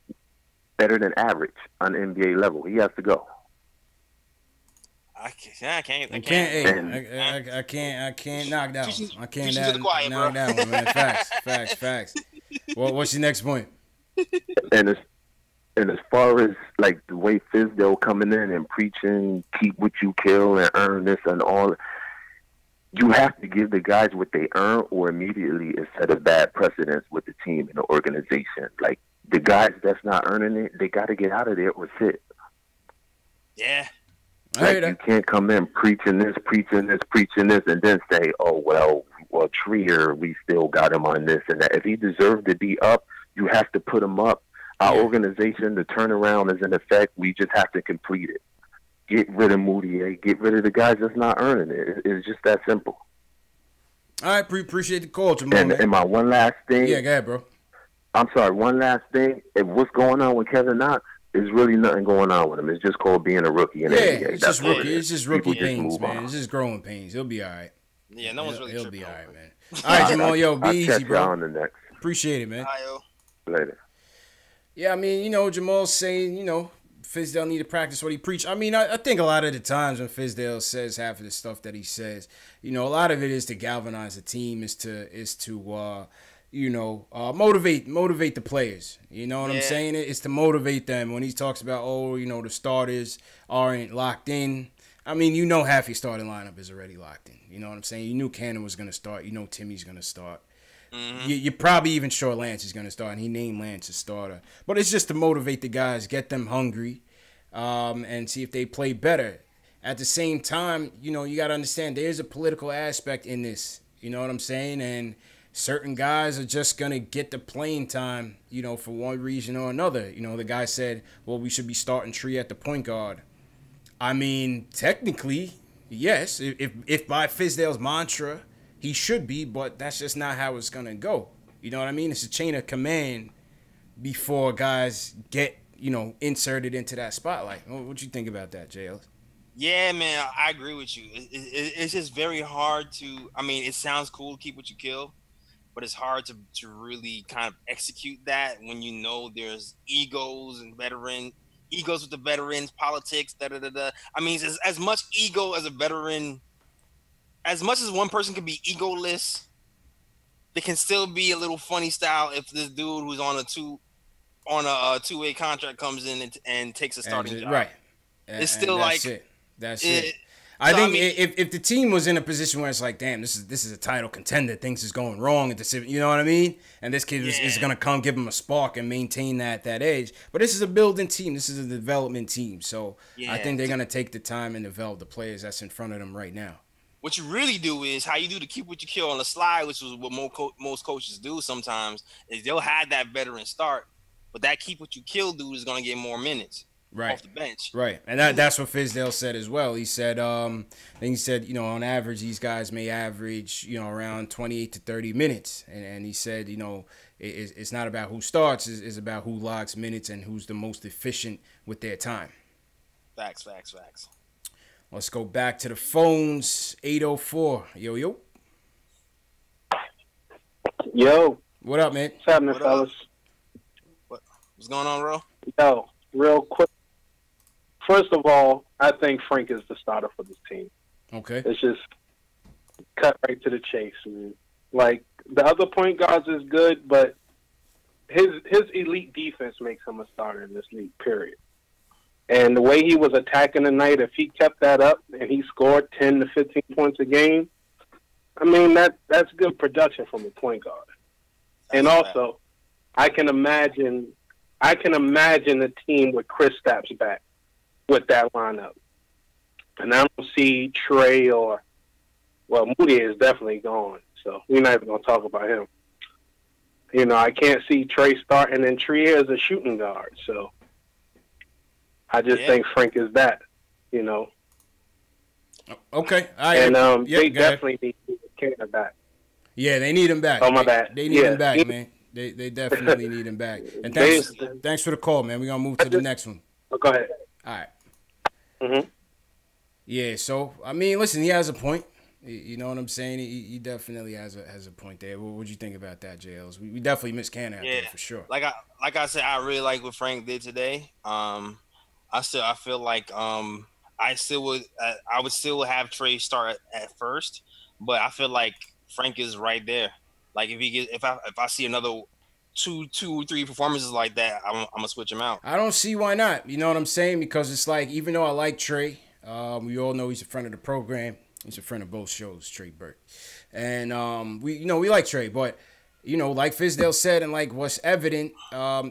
better than average on the NBA level. He has to go.
I can't
knock that one. I can't knock that one, man. Facts. Well, what's your next point?
And as far as like the way Fizdale coming in and preaching, keep what you kill and earn this and all, you have to give the guys what they earn, or immediately it set a bad precedence with the team and the organization. Like the guys that's not earning it, they got to get out of there or sit.
Yeah.
You can't come in preaching this, and then say, "Oh well, Trier, we still got him on this and that." If he deserved to be up, you have to put him up. Our organization, the turnaround is in effect. We just have to complete it. Get rid of Moutier. Get rid of the guys that's not earning it. It's just that simple.
All right, appreciate the call, Jamal.
And my one last thing.
Yeah, go ahead, bro.
I'm sorry, one last thing. If what's going on with Kevin Knox, there's really nothing going on with him. It's just called being a rookie in the NBA.
It's just rookie pains, man. It's just growing pains. He'll be all right.
Yeah, no one's really
He'll be
all
right, man. All right, Jamal, yo, be easy, bro.
On the next.
Appreciate it, man.
Later.
Yeah, I mean, Jamal's saying, Fizdale need to practice what he preached. I mean, I think a lot of the times when Fizdale says half of the stuff that he says, a lot of it is to galvanize the team, is to motivate the players. You know what I'm saying? It's to motivate them. When he talks about, the starters aren't locked in. I mean, half your starting lineup is already locked in. You know what I'm saying? You knew Cannon was going to start. Timmy's going to start. Mm-hmm. You're probably even sure Lance is going to start, and he named Lance a starter. But it's just to motivate the guys, get them hungry, and see if they play better. At the same time, you got to understand there's a political aspect in this. You know what I'm saying? And certain guys are just going to get the playing time, for one reason or another. The guy said, well, we should be starting Tree at the point guard. I mean, technically, yes. If by Fizdale's mantra, he should be, but that's just not how it's going to go. You know what I mean? It's a chain of command before guys get, inserted into that spotlight. What you think about that, JL?
Yeah, man, I agree with you. It's just very hard to, it sounds cool, keep what you kill, but it's hard to really kind of execute that when there's egos with the veterans, politics, da-da-da-da. I mean, it's as much ego as a veteran. As much as one person can be egoless, there can still be a little funny style if this dude who's on a two-way contract comes in and takes a starting job.
Right.
It's still like
that's it. I think if the team was in a position where it's like, damn, this is a title contender, things is going wrong at the, you know what I mean? And this kid is gonna come give him a spark and maintain that edge. But this is a building team. This is a development team. So I think they're gonna take the time and develop the players that's in front of them right now.
What you really do is how you do to keep what you kill on the slide, which is what most coaches do sometimes, is they'll have that veteran start, but that keep what you kill dude is going to get more minutes off the bench. Right,
and that's what Fizdale said as well. He said, on average, these guys may average, around 28 to 30 minutes. And he said, it's not about who starts, it's about who logs minutes and who's the most efficient with their time.
Facts.
Let's go back to the phones. 804. Yo.
Yo.
What up, man?
What's happening, fellas?
What's going on, bro?
Yo, real quick. First of all, I think Frank is the starter for this team.
Okay.
It's just cut right to the chase, man. Like, the other point guards is good, but his elite defense makes him a starter in this league, period. And the way he was attacking tonight, if he kept that up and he scored 10 to 15 points a game, I mean, that's good production from a point guard. And also, I can imagine a team with Chris Stapps back with that lineup. And I don't see Trey Moody is definitely gone, so we're not even going to talk about him. You know, I can't see Trey starting, and Trier is a shooting guard, so I just think Frank is that, you know.
Okay.
And they definitely need Canada back.
Yeah, they need him back.
Oh, my bad.
They need him back, man. They definitely need him back. And thanks for the call, man. We're going to move to the next one.
Oh, go ahead.
All right.
Mm-hmm.
Yeah, so, I mean, listen, he has a point. You know what I'm saying? He definitely has a point there. What'd you think about that, JLs? We definitely miss Canada out there for sure.
Like I said, I really like what Frank did today. I feel like I would still have Trey start at first, but I feel like Frank is right there. Like if I see another two or three performances like that, I'm gonna switch him out.
I don't see why not. You know what I'm saying? Because it's like, even though I like Trey, we all know he's a friend of the program. He's a friend of both shows, Trey Burke. And we like Trey, but like Fizdale said, and like what's evident,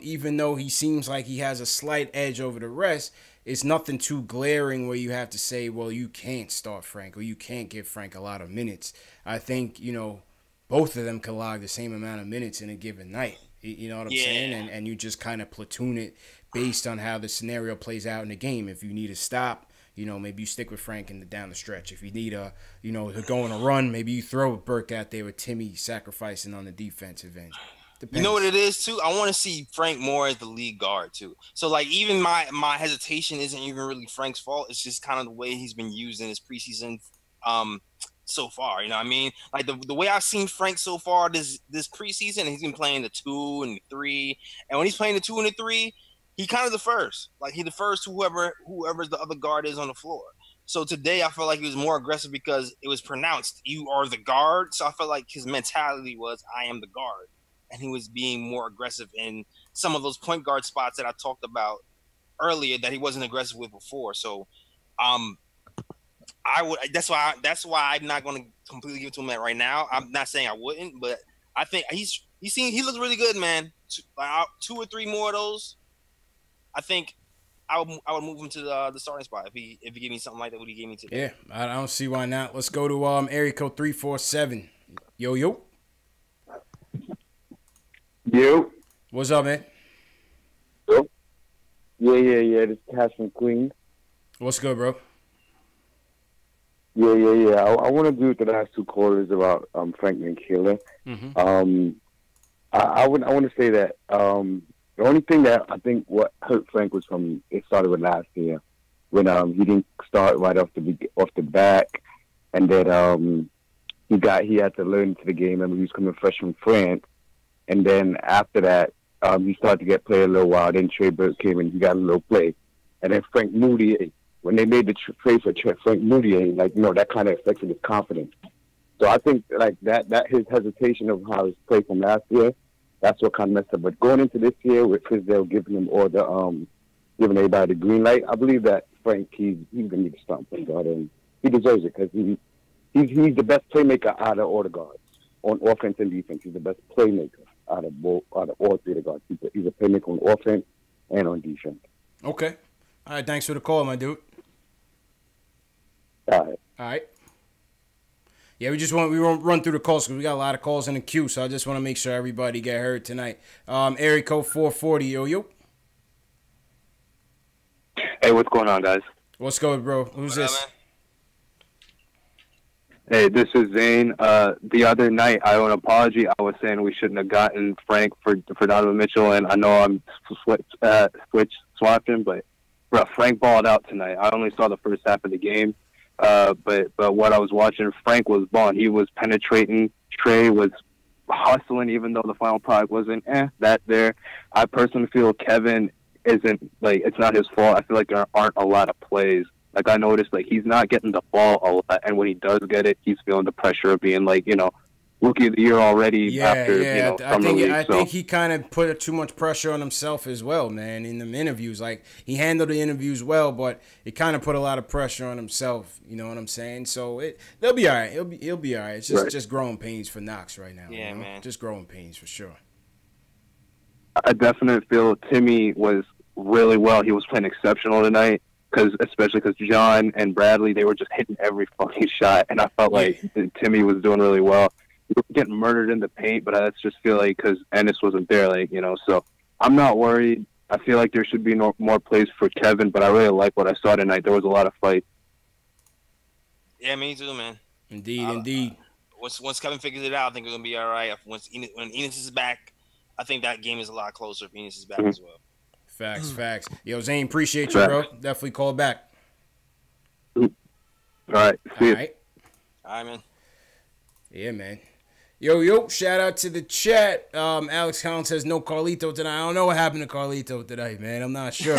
even though he seems like he has a slight edge over the rest, it's nothing too glaring where you have to say, well, you can't start Frank or you can't give Frank a lot of minutes. I think, both of them can log the same amount of minutes in a given night. You know what I'm saying? And you just kind of platoon it based on how the scenario plays out in the game. If you need to stop, maybe you stick with Frank down the stretch. If you need to go on a run, maybe you throw Burke out there with Timmy sacrificing on the defensive end. Depends.
You know what it is too? I want to see Frank more as the lead guard too. So like even my hesitation isn't even really Frank's fault. It's just kind of the way he's been used in his preseason so far. You know what I mean? Like the way I've seen Frank so far this preseason, he's been playing the 2 and the 3. And when he's playing the 2 and the 3, he kind of the first. Like he the first to whoever's the other guard is on the floor. So today I felt like he was more aggressive because it was pronounced, you are the guard. So I felt like his mentality was, I am the guard. And he was being more aggressive in some of those point guard spots that I talked about earlier that he wasn't aggressive with before. So that's why I'm not going to completely give it to him right now. I'm not saying I wouldn't, but I think he looks really good, man. 2 or 3 more of those, I think I would move him to the starting spot if he gave me something like that. What he gave me today.
Yeah, I don't see why not. Let's go to area code 347. Yo. What's up, man?
Yo. Yeah. This is Cash from Queens.
What's good, bro?
Yeah. I want to agree with the last 2 callers about Frank Ntilikina.
Mm-hmm.
I want to say that the only thing that I think what hurt Frank was it started with last year when he didn't start right off the back, and then he had to learn to the game. I mean, he was coming fresh from France, and then after that he started to get play a little while. Then Trey Burke came and he got a little play, and then Frank Moody. When they made the trade for Frank Moody, that kind of affected his confidence. So I think like that his hesitation of how his play from last year, that's what kind of messed up. But going into this year with Fizdale giving him all the giving everybody the green light, I believe that Frank he's gonna need to start point guard, and he deserves it because he's the best playmaker out of all the guards on offense and defense. He's the best playmaker out of all 3 of the guards. He's a playmaker on offense and on defense.
Okay. All right. Thanks for the call, my dude.
All
right. Yeah, we won't run through the calls because we got a lot of calls in the queue, so I just want to make sure everybody get heard tonight. Area code 440, yo.
Hey, what's going on, guys?
What's good, bro? Who's this?
Hey, this is Zane. The other night, I owe an apology. I was saying we shouldn't have gotten Frank for Donovan Mitchell, and I know I'm swapped him, but bro, Frank balled out tonight. I only saw the first half of the game, but what I was watching, Frank was balling. He was penetrating. Trey was hustling, even though the final product wasn't that there. I personally feel Kevin isn't, like, it's not his fault. I feel like there aren't a lot of plays. Like, I noticed, like, he's not getting the ball a lot, and when he does get it, he's feeling the pressure of being, like, you know, rookie of the year already after, you know, summer league.
I think he kind of put too much pressure on himself as well, man, in the interviews. Like, he handled the interviews well, but he kind of put a lot of pressure on himself, you know what I'm saying? So they'll be all right. He'll be all right. It's just growing pains for Knox right now.
Yeah,
you know?
man.
Just growing pains for sure.
I definitely feel Timmy was really well. He was playing exceptional tonight, especially because John and Bradley, they were just hitting every fucking shot, and I felt like Timmy was doing really well. He was getting murdered in the paint, but I just feel like because Ennis wasn't there, like, you know, so I'm not worried. I feel like there should be more plays for Kevin, but I really like what I saw tonight. There was a lot of fight.
Yeah, me too, man.
Indeed.
Once Kevin figures it out, I think we're gonna be all right. When Enos is back, I think that game is a lot closer if Enos is back as well.
Facts. Yo, Zane, appreciate you, bro. Definitely call back.
All right. See you.
All
right, man.
Yeah, man. Yo, shout out to the chat. Alex Collins says no Carlito tonight. I don't know what happened to Carlito tonight, man. I'm not sure.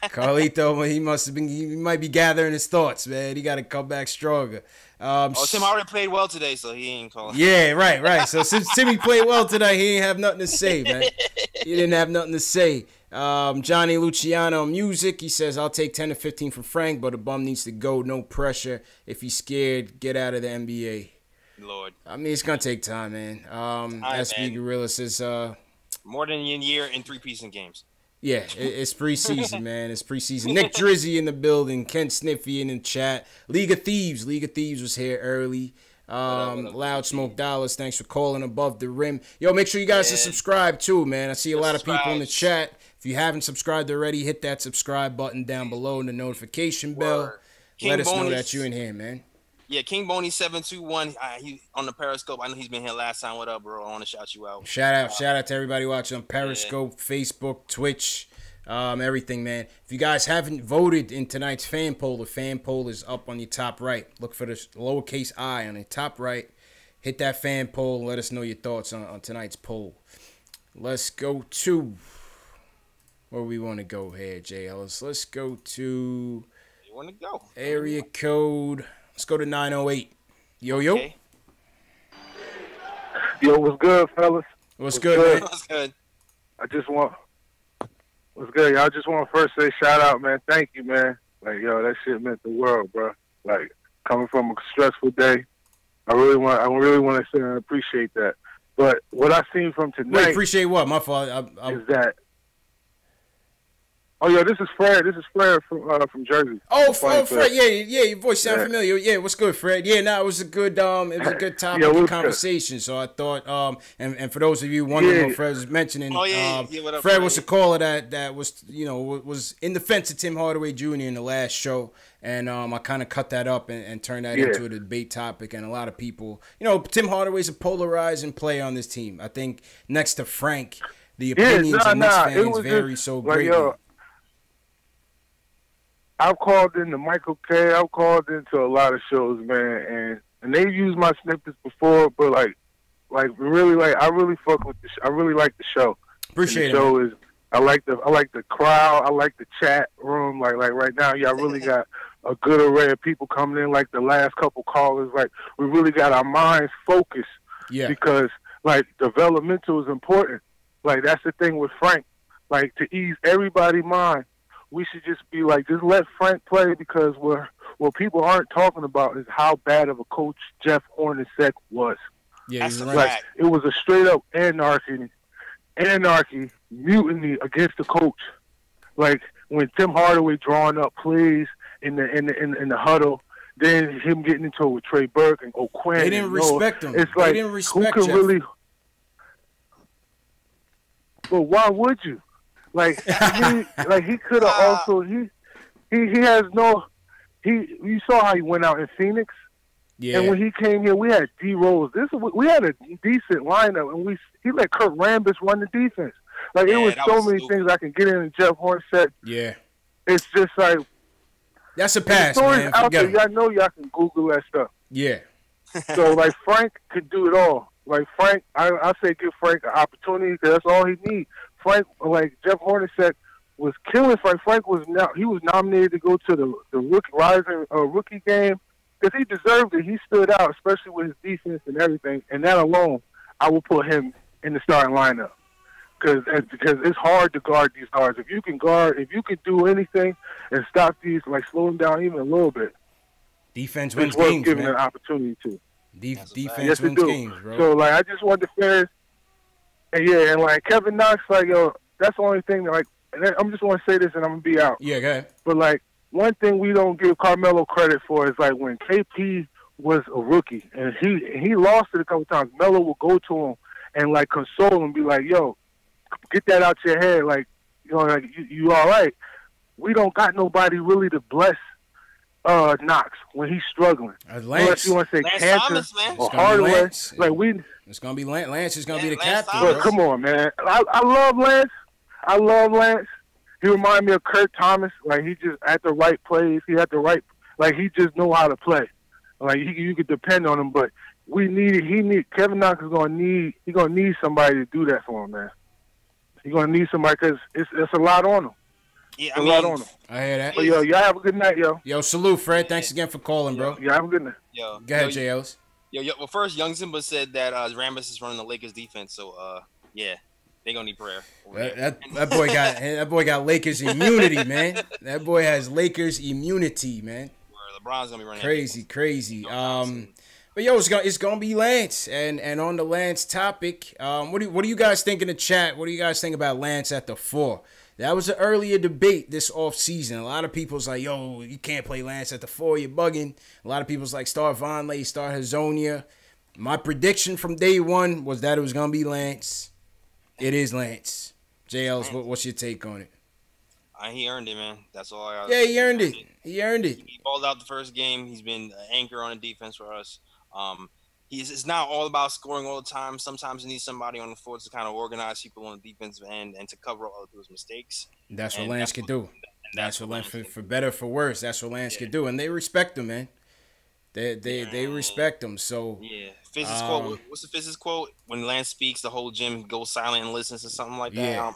Carlito, he might be gathering his thoughts, man. He got to come back stronger.
Tim already played well today, so he ain't calling.
Yeah, right. So since Timmy played well tonight, he ain't have nothing to say, man. He didn't have nothing to say. Johnny Luciano Music, he says, I'll take 10 to 15 for Frank, but a bum needs to go. No pressure. If he's scared, get out of the NBA.
Lord.
I mean, it's going to take time, man. SB Gorilla says...
more than a year in 3-piece games.
Yeah, it's preseason, man. It's preseason. Nick Drizzy in the building. Ken Sniffy in the chat. League of Thieves was here early. Loud Smoke Dollars, thanks for calling Above the Rim. Yo, make sure you guys are subscribed too, man. I see a lot of people in the chat. If you haven't subscribed already, hit that subscribe button down below and the notification bell. Let us know that you're in here, man.
Yeah, King Boney 721. He on the Periscope. I know he's been here last time. What up, bro? I want to shout you out.
Shout out to everybody watching on Periscope, Facebook, Twitch, everything, man. If you guys haven't voted in tonight's fan poll, the fan poll is up on your top right. Look for the lowercase I on the top right. Hit that fan poll. Let us know your thoughts on tonight's poll. Let's go to where we want to go here, Jay Ellis. Let's go to area code. Let's go to 908. Yo.
Yo, what's good, fellas?
What's good, man?
What's good?
What's good, y'all? I just want to first say shout out, man. Thank you, man. Like, yo, that shit meant the world, bro. Like, coming from a stressful day, I really want to say I appreciate that. But what I seen from tonight...
Wait, appreciate what? My fault.
Is that... Oh, yo, this is Fred. This is Fred from Jersey.
Oh, Fred. Yeah, your voice sound familiar. Yeah, what's good, Fred? Yeah, it was a good topic of conversation. Good. So I thought, and for those of you wondering what Fred was mentioning,
what up,
Fred was a caller that was, was in defense of Tim Hardaway Jr. in the last show, and I kind of cut that up and turned that into a debate topic. And a lot of people, Tim Hardaway's a polarizing player on this team. I think next to Frank, the opinions of Knicks fans vary so greatly.
I've called into Michael K. I've called into a lot of shows, man, and they've used my snippets before, but I really fuck with the I really like the show.
Appreciate
it. The show is I like the crowd. I like the chat room. Like right now, y'all really got a good array of people coming in. Like the last couple callers, like we really got our minds focused.
Yeah.
Because like developmental is important. Like that's the thing with Frank. Like to ease everybody's mind. We should just be like, just let Frank play because what people aren't talking about is how bad of a coach Jeff Hornacek was.
Yeah, he's right.
Like, it was a straight up anarchy, mutiny against the coach. Like when Tim Hardaway drawing up plays in the huddle, then him getting into it with Trey Burke and O'Quinn.
They didn't respect him.
It's like,
they didn't respect
who can
Jeff.
Really? But why would you? Like he could have also he has no you saw how he went out in Phoenix.
Yeah.
And when he came here, we had D Rose. We had a decent lineup, and he let Kurt Rambis run the defense. Like it was so many things I can get in Jeff Hornacek.
Yeah.
it's just like
that's a pass,
the stories
man.
out
Forget
there.
'em.
Y'all know y'all can Google that stuff.
Yeah.
So like Frank could do it all. Like Frank, I say give Frank an opportunity because that's all he needs. Frank, like Jeff Hornacek, was killing Frank. Frank was he was nominated to go to the rookie game because he deserved it. He stood out, especially with his defense and everything. And that alone, I will put him in the starting lineup because it's hard to guard these guards. If you can do anything and stop these, like slow them down even a little bit,
defense wins
it's worth
games,
giving
man.
an opportunity to.
Defense
Yes,
wins
do.
games, bro.
So like, I just want to finish. And yeah, and like Kevin Knox, like yo, that's the only thing that like. And I'm just want to say this, and I'm gonna be out.
Yeah, go ahead.
But like one thing we don't give Carmelo credit for is like when KP was a rookie and he lost it a couple times. Melo will go to him and like console him, and be like, "Yo, get that out your head. Like, you know, like you all right." We don't got nobody really to bless Knox when he's struggling. Unless you want to say
Lance
cancer
Thomas, man.
or hardware. Like
it's gonna be Lance. Lance is gonna be the
Lance
captain.
Thomas.
But come on, man. I love Lance. I love Lance. He remind me of Kurt Thomas. Like he just at the right place. He at the right. Like he just know how to play. Like you could depend on him. But Kevin Knox is gonna need somebody to do that for him, man. He's gonna need somebody because it's a lot on him.
Yeah,
a lot on him.
I hear that.
But yo, y'all have a good night, yo.
Yo, salute, Fred. Thanks again for calling, bro.
Yeah, have a good night.
Yo,
Go ahead, J. Ellis.
Yo. Well, first, Young Simba said that Rambis is running the Lakers defense. So, yeah, they gonna need prayer.
That boy got Lakers immunity, man. That boy has Lakers immunity, man.
LeBron's gonna be running.
Crazy. But yo, it's gonna be Lance, and on the Lance topic, what do you guys think in the chat? What do you guys think about Lance at the 4? That was an earlier debate this offseason. A lot of people's like, yo, you can't play Lance at the 4, you're bugging. A lot of people's like, start Vonleh, start Hazonia. My prediction from day one was that it was gonna be Lance. It is Lance. JL's, what's your take on it?
He earned it, man. That's all I got.
Yeah, he earned it. He
balled out the first game. He's been an anchor on the defense for us. It's not all about scoring all the time. Sometimes you need somebody on the floor to kind of organize people on the defensive end and to cover up other people's mistakes.
That's what Lance can do. That's what Lance, for better or for worse, that's what Lance can do. And they respect him, man. They respect him. So
yeah. Fizz's quote. What's the Fizz's quote? When Lance speaks, the whole gym goes silent and listens to something like that.
Yeah.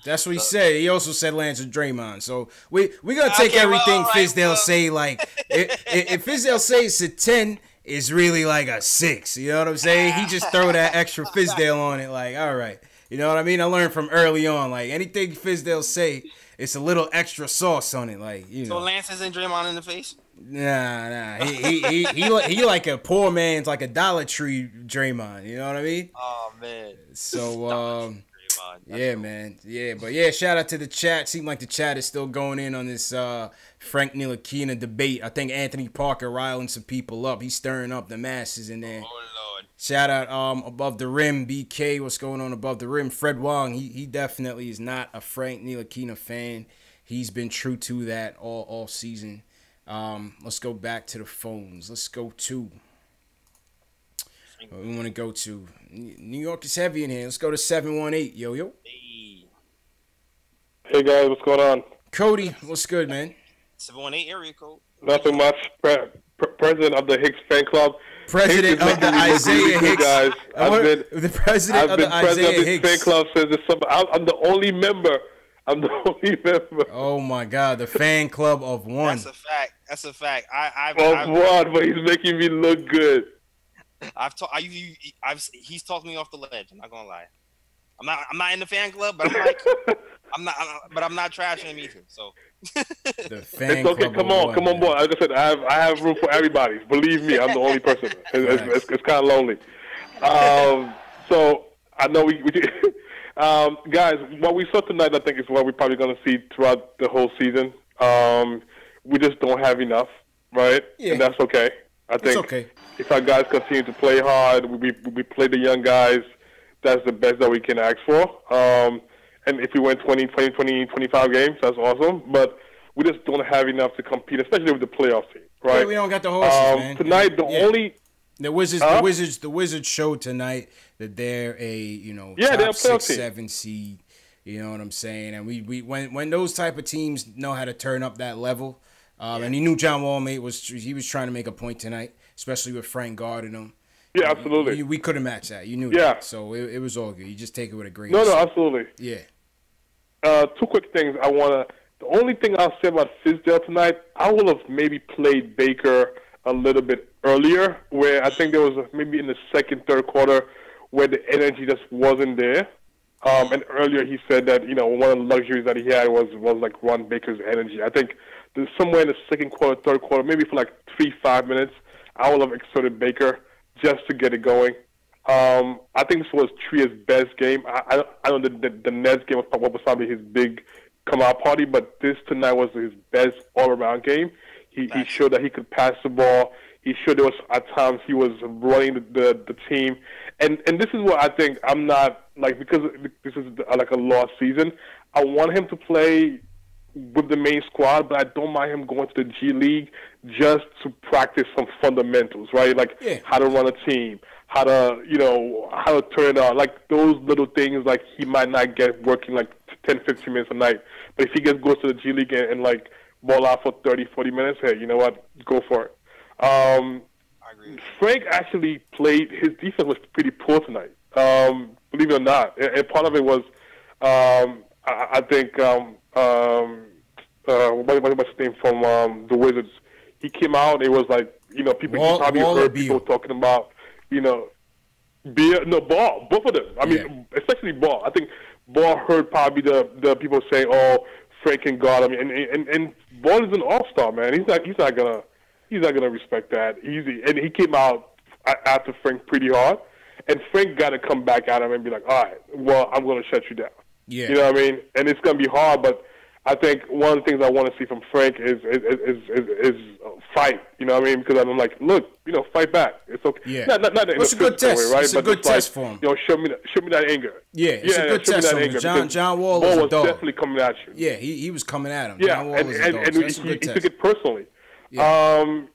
That's what he said. He also said Lance is Draymond. So we gonna take everything Fizdale say. Like if Fizdale say it's a 10, it's really like a 6. You know what I'm saying? He just throw that extra Fizdale on it. Like, all right. You know what I mean? I learned from early on. Like anything Fizdale say, it's a little extra sauce on it. Like, you know.
So Lance isn't Draymond in the face?
Nah. He like a poor man's, like a Dollar Tree Draymond. You know what I mean?
Oh man.
So yeah, man. Yeah, but yeah, shout out to the chat. Seems like the chat is still going in on this Frank Ntilikina debate. I think Anthony Parker riling some people up. He's stirring up the masses in there.
Oh Lord.
Shout out Above the Rim, BK. What's going on Above the Rim? Fred Wong, he definitely is not a Frank Ntilikina fan. He's been true to that all season. Let's go back to the phones. Let's go to we want to go to New York is heavy in here. Let's go to 718. Yo.
Hey guys, what's going on?
Cody, what's good, man?
718 area code.
Nothing much. President of the Hicks fan club.
President of the Isaiah Hicks.
Guys,
the president of the Isaiah Hicks
fan club says this. I'm the only member.
Oh my God, the fan club of one.
That's a fact.
One, but he's making me look good.
He's talked me off the ledge. I'm not gonna lie. I'm not in the fan club, but I'm not trashing him either. So
the fan
it's okay.
Club
Come on, boy. Like I said, I have room for everybody. Believe me, I'm the only person. It's kind of lonely. So I know we guys, what we saw tonight, I think, is what we're probably going to see throughout the whole season. We just don't have enough, right? Yeah. And that's okay. I think if our guys continue to play hard, we play the young guys, that's the best that we can ask for. And if we win 25 games, that's awesome. But we just don't have enough to compete, especially with the playoff team, right?
Yeah, we don't got the horses, man.
Tonight, the Wizards
showed tonight that they're a,
they're
top
a
6,
team.
7 seed. You know what I'm saying? And we when those type of teams know how to turn up that level, and he knew John Wall was trying to make a point tonight, especially with Frank guarding him.
Yeah, absolutely.
We couldn't match that. You knew that. So it was all good. You just take it with a grain.
No, absolutely.
Yeah.
Two quick things the only thing I'll say about Fizdale tonight, I would have maybe played Baker a little bit earlier, where I think there was maybe in the second, third quarter where the energy just wasn't there. And earlier he said that, one of the luxuries that he had was like Ron Baker's energy. I think there's somewhere in the second quarter, third quarter, maybe for like 3-5 minutes, I would have exerted Baker just to get it going. I think this was Tria's best game. I know the Nets game was probably his big come-out party, but this tonight was his best all-around game. He showed that he could pass the ball. He showed there was at times he was running the team. And this is what I think I'm not, like, because this is like a lost season, I want him to play with the main squad, but I don't mind him going to the G League just to practice some fundamentals, right? Like how to run a team, how to turn it on. Like those little things, like he might not get working like 10, 15 minutes a night. But if he goes to the G League and like ball out for 30, 40 minutes, hey, you know what? Go for it. I agree. Frank actually played, his defense was pretty poor tonight, believe it or not. And part of it was, I think, what's his name from the Wizards? He came out, it was like, people probably heard people talking about, Ball, both of them. I mean, especially Ball. I think Ball heard probably the people saying, "Oh, Frank can guard him," and Ball is an all-star, man. He's not gonna respect that easy. And he came out after Frank pretty hard, and Frank got to come back at him and be like, "All right, well, I'm gonna shut you down."
Yeah,
you know what I mean? And it's gonna be hard, but I think one of the things I want to see from Frank is fight. You know what I mean? Because I'm like, look, fight back. It's okay.
Yeah.
Not
it's a good test.
Way, right?
It's a good test for him.
Show me that anger.
Yeah, it's a good test for him. John Wall was a dog.
Definitely coming at you.
Yeah, he was coming at him.
Yeah,
John Wall was a dog. So
he took it personally. Yeah.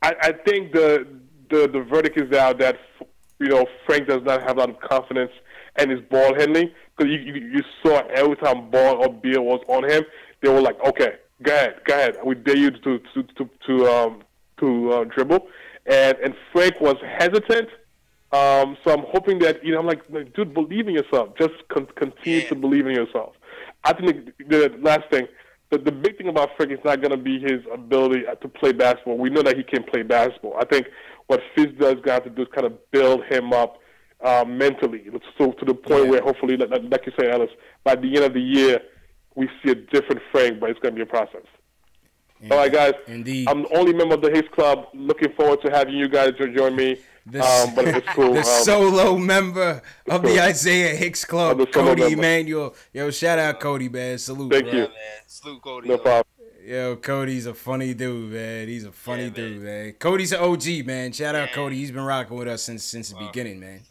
I think the verdict is out that Frank does not have a lot of confidence in his ball handling, because you saw every time Ball or Beal was on him, they were like, okay, go ahead, we dare you to dribble, and Frank was hesitant. So I'm hoping that I'm like, dude, believe in yourself. Just continue to believe in yourself. I think the last thing, the big thing about Frank is not going to be his ability to play basketball. We know that he can play basketball. I think what Fizz does got to do is kind of build him up mentally, so to the point where hopefully, like you say, Ellis, by the end of the year, we see a different Frank, but it's going to be a process. All right, guys.
Indeed.
I'm the only member of the Hicks Club. Looking forward to having you guys join me. But it's cool.
The solo member of the Isaiah Hicks Club, Cody Emanuel. Yo, shout out Cody, man. Salute.
Thank you.
Man. Salute, Cody.
No problem.
Yo, Cody's a funny dude, man. He's a funny dude, man. Cody's an OG, man. Shout out Cody. He's been rocking with us since the beginning, man.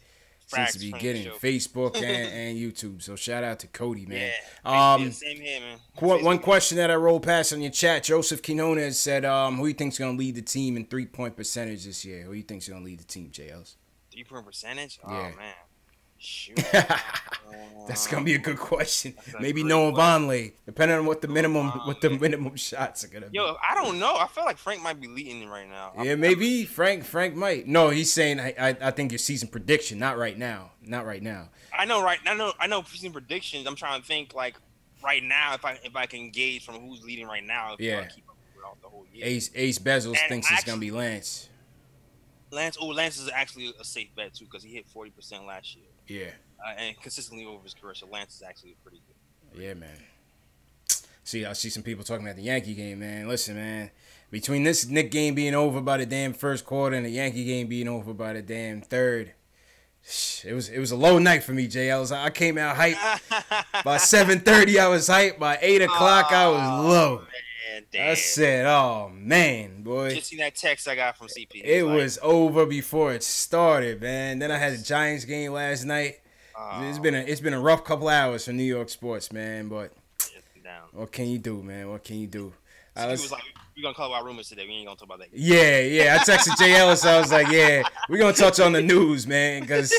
Since the beginning, Facebook and YouTube. So shout out to Cody, man.
Yeah, same here, man.
One question that I rolled past on your chat, Joseph Quinones said, who do you think's gonna lead the team in 3-point percentage this year? Who do you think's gonna lead the team, JLs?
3-point percentage?
Yeah.
Oh man. Shoot.
That's gonna be a good question. Maybe Noah Vonleh, depending on what the minimum shots are gonna be.
Yo, I don't know. I feel like Frank might be leading right now.
Yeah, maybe Frank might. No, he's saying I think your season prediction, not right now. Not right now.
I know season predictions. I'm trying to think like right now if I can gauge from who's leading right now. If
yeah.
Keep up throughout the whole year.
Ace Bezos thinks it's gonna be Lance.
Lance is actually a safe bet too because he hit 40% last year.
Yeah.
And consistently over his career, so Lance is actually pretty good.
Yeah, man. I see some people talking about the Yankee game, man. Listen, man. Between this Knicks game being over by the damn first quarter and the Yankee game being over by the damn third, it was a low night for me, JL. I came out hyped. By 7:30, I was hyped. By 8 o'clock, I was low.
Damn.
I said, "Oh man, boy!"
Just seen that text I got from CP.
It was over before it started, man. Then I had the Giants game last night. It's been a rough couple hours for New York sports, man. But what can you do, man? What can you do?
He was like, "We're gonna talk about rumors today. We ain't gonna talk about that."
Yeah. I texted Jay Ellis. I was like, "Yeah, we're gonna touch on the news, man, because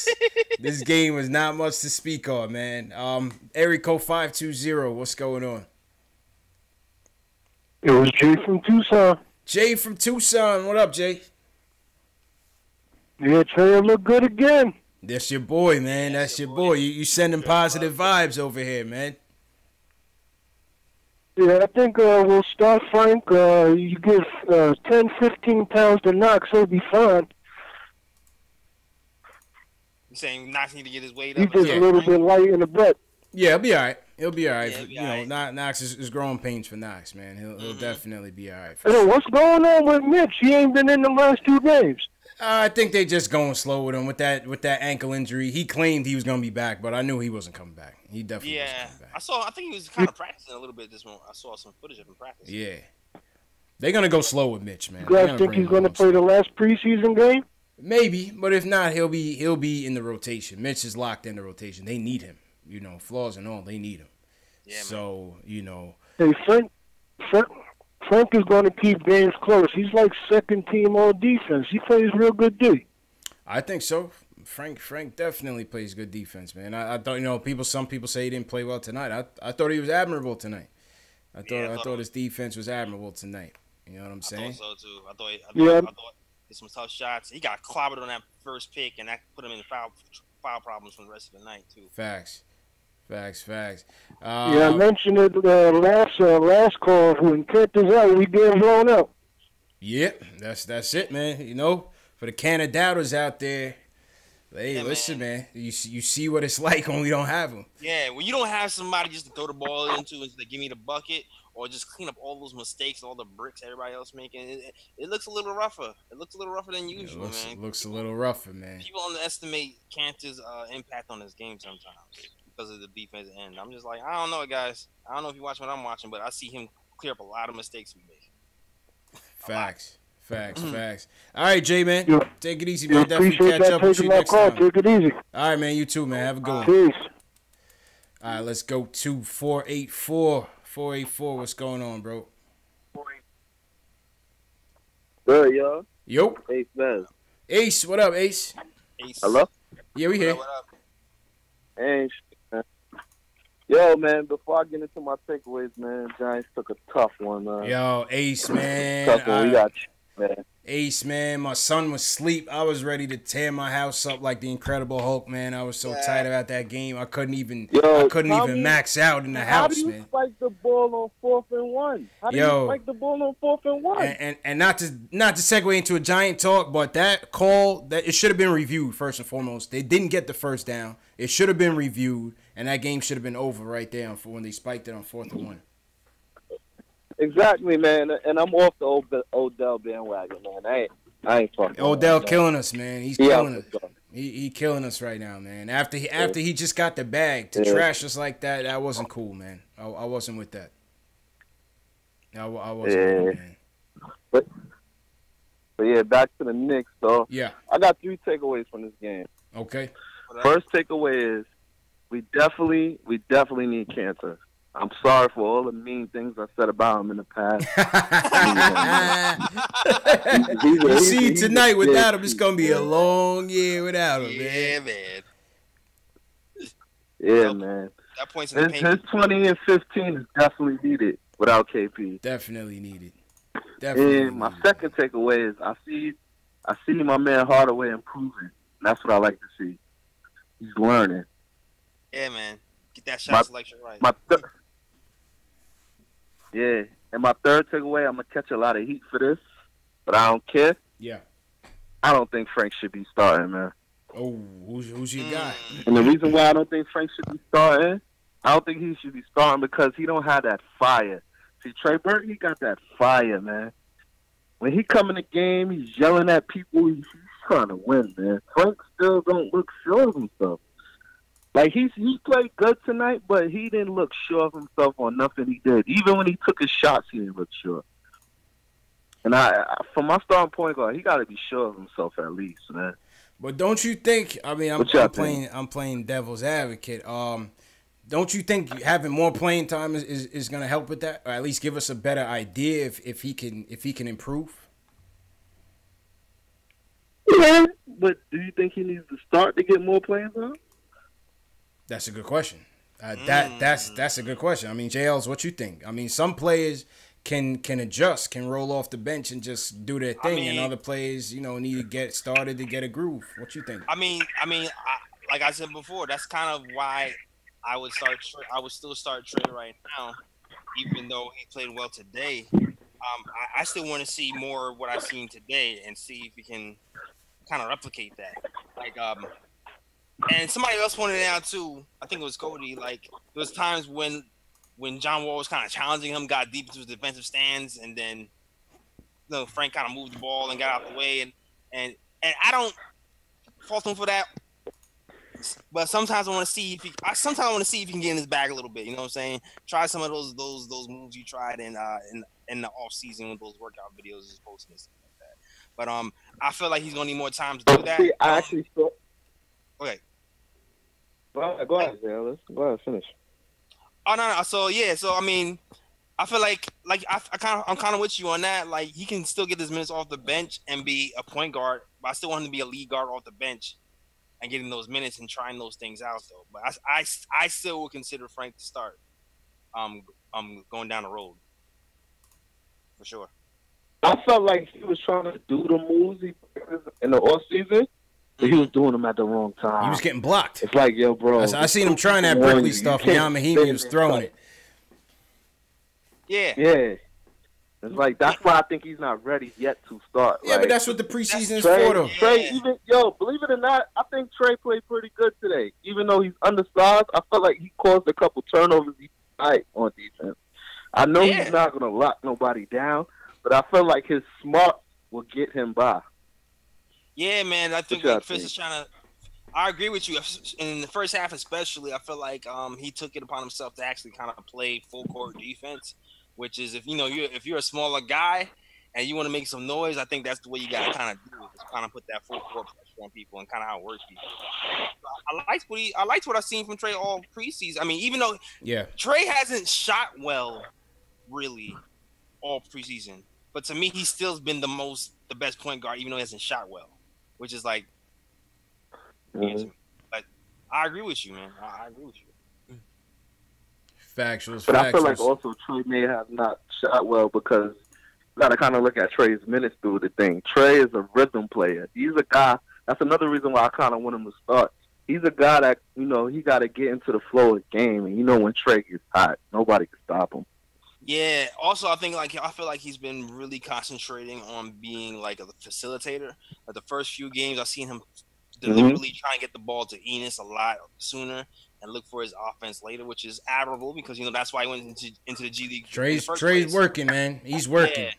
this game was not much to speak on, man." Area code 520. What's going on?
It was Jay from Tucson.
Jay from Tucson. What up, Jay?
Yeah, Trey look good again.
That's your boy, man. That's your boy. You sending positive vibes over here, man.
Yeah, I think we'll start Frank. You give 10, 15 pounds to Knox, he'll be fine.
You saying Knox need to get his weight
He's
up?
just a little bit light in the butt.
Yeah, he'll be all right. He'll be all right.
Yeah,
Knox is growing pains for Knox, man. He'll definitely be all right.
Hey, what's going on with Mitch? He ain't been in the last 2 games.
I think they just going slow with him with that ankle injury. He claimed he was gonna be back, but I knew he wasn't coming back. He definitely wasn't coming back.
I think he was kind of practicing a little bit this morning. I saw some footage of him practicing.
Yeah, they're gonna go slow with Mitch, man.
You guys think he's gonna play the last preseason game?
Maybe, but if not, he'll be in the rotation. Mitch is locked in the rotation. They need him. Flaws and all, they need him.
Yeah,
so
Hey, Frank is going to keep games close. He's like second team all defense. He plays real good D.
I think so. Frank definitely plays good defense, man. I thought some people say he didn't play well tonight. I thought he was admirable tonight. I thought his defense was admirable tonight. You know what I'm saying?
I thought so too. I thought hit some tough shots. He got clobbered on that first pick, and that put him in foul problems for the rest of the night too.
Facts.
I mentioned it last call. When Kent is out, we get blown out.
Yep, that's it, man. For the can of doubters out there, hey, listen, man. You see what it's like when we don't have them.
Yeah, when you don't have somebody just to throw the ball into and say, give me the bucket, or just clean up all those mistakes, all the bricks everybody else making, it looks a little rougher. It looks a little rougher than usual, man.
It looks a little rougher, man.
People underestimate Cantor's impact on this game sometimes because of the defensive end. I'm just like, I don't know, guys. I don't know if you watch what I'm watching, but I see him clear up a lot of mistakes we make.
Facts. All right, Jay, man. Take it easy, man. Definitely
Appreciate
catch up with you next time.
Take it easy.
All right, man. You too, man. Have a good one.
Peace.
All right, let's go to 484. 484, what's going on, bro?
Good, yo.
Yo.
Ace, man.
Ace, what up, Ace?
Hello?
Yeah, we here.
What up?
Hey, man. Yo, man, before I get into my takeaways, man, Giants took a tough one, man.
Yo, Ace, man.
Tough one. We got you, man.
Ace, man, my son was asleep. I was ready to tear my house up like the Incredible Hulk, man. I was so tired about that game. I couldn't even max out in the house, man.
How do you spike the ball on 4th and 1? How do you spike the ball on 4th and 1?
And not to segue into a Giant talk, but that call, it should have been reviewed first and foremost. They didn't get the first down. It should have been reviewed, and that game should have been over right there when they spiked it on 4th and 1.
Exactly, man, and I'm off the Odell bandwagon, man. I ain't fucking.
Odell killing us, man. He's killing us. He killing us right now, man. After he just got the bag to trash us like that, that wasn't cool, man. I wasn't with that. I wasn't with it, man.
But yeah, back to the Knicks, though.
Yeah.
I got 3 takeaways from this game.
Okay.
First takeaway is we definitely need Cantor. I'm sorry for all the mean things I said about him in the past.
You see, tonight without him, it's going to be a long year without him, man.
Yeah, man.
Yeah, man.
That point's in the paint.
His 20 and 15 is definitely needed without KP.
Definitely needed.
And my second takeaway is I see my man Hardaway improving. That's what I like to see. He's learning.
Yeah, man. Get that shot selection right.
Yeah, and my third takeaway, I'm going to catch a lot of heat for this, but I don't care.
Yeah.
I don't think Frank should be starting, man.
Oh, who's your guy?
And the reason why I don't think Frank should be starting, I don't think he should be starting because he don't have that fire. See, Trey Burton, he got that fire, man. When he come in the game, he's yelling at people. He's trying to win, man. Frank still don't look sure of himself. Like, he played good tonight, but he didn't look sure of himself on nothing he did. Even when he took his shots, he didn't look sure. And from my starting point guard, he got to be sure of himself at least, man.
But don't you think? I mean, I'm playing devil's advocate. don't you think having more playing time is going to help with that, or at least give us a better idea if he can improve?
Yeah, but do you think he needs to start to get more playing time?
That's a good question. That's a good question. I mean, JL's, what you think? I mean, some players can adjust, can roll off the bench and just do their thing, and other players, need to get started to get a groove. What you think?
Like I said before, that's kind of why I would still start Trey right now, even though he played well today. I still want to see more of what I've seen today and see if he can kind of replicate that. And somebody else pointed out too, I think it was Cody, like there was times when John Wall was kind of challenging him, got deep into his defensive stands, and then Frank kind of moved the ball and got out the way, and I don't fault him for that. But sometimes I want to see if he can get in his bag a little bit. You know what I'm saying? Try some of those moves you tried in the off season with those workout videos he's posting and stuff like that. But I feel like he's gonna need more time to do that.
I actually thought.
Okay.
Go ahead, Zay. Go ahead, finish.
Oh no. So I mean, I feel like I'm kind of with you on that. Like he can still get his minutes off the bench and be a point guard, but I still want him to be a lead guard off the bench and getting those minutes and trying those things out though. But I still would consider Frank to start. Going down the road for sure.
I felt like he was trying to do the moves in the off season, but he was doing them at the wrong time.
He was getting blocked.
It's like, yo, bro.
I seen him trying that Berkeley stuff, and Yamahimi was throwing it.
Yeah.
Yeah. It's like, that's why I think he's not ready yet to start.
Yeah, but that's what the preseason is
Trey,
for, though.
Trey, believe it or not, I think Trey played pretty good today. Even though he's undersized, I felt like he caused a couple turnovers on defense. I know he's not going to lock nobody down, but I feel like his smarts will get him by.
Yeah, man, I think like Fitz is trying to. I agree with you. In the first half, especially, I feel like he took it upon himself to actually kind of play full court defense, which is if you're a smaller guy and you want to make some noise, I think that's the way you got to kind of do it. Is kind of put that full court pressure on people and kind of outwork people. I liked what I've seen from Trey all preseason. I mean, even though Trey hasn't shot well, really, all preseason, but to me, he's still been the best point guard, even though he hasn't shot well. Which is like, but I agree with you, man. I agree with you.
Factuals.
But I feel like also Trey may have not shot well because you got to kind of look at Trey's minutes through the thing. Trey is a rhythm player. He's a guy. That's another reason why I kind of want him to start. He's a guy that he got to get into the flow of the game, and when Trey gets hot, nobody can stop him.
Yeah. Also, I feel like he's been really concentrating on being like a facilitator. Like the first few games, I've seen him deliberately try and get the ball to Enes a lot sooner and look for his offense later, which is admirable because that's why he went into the G League.
Trey's working, man. He's working.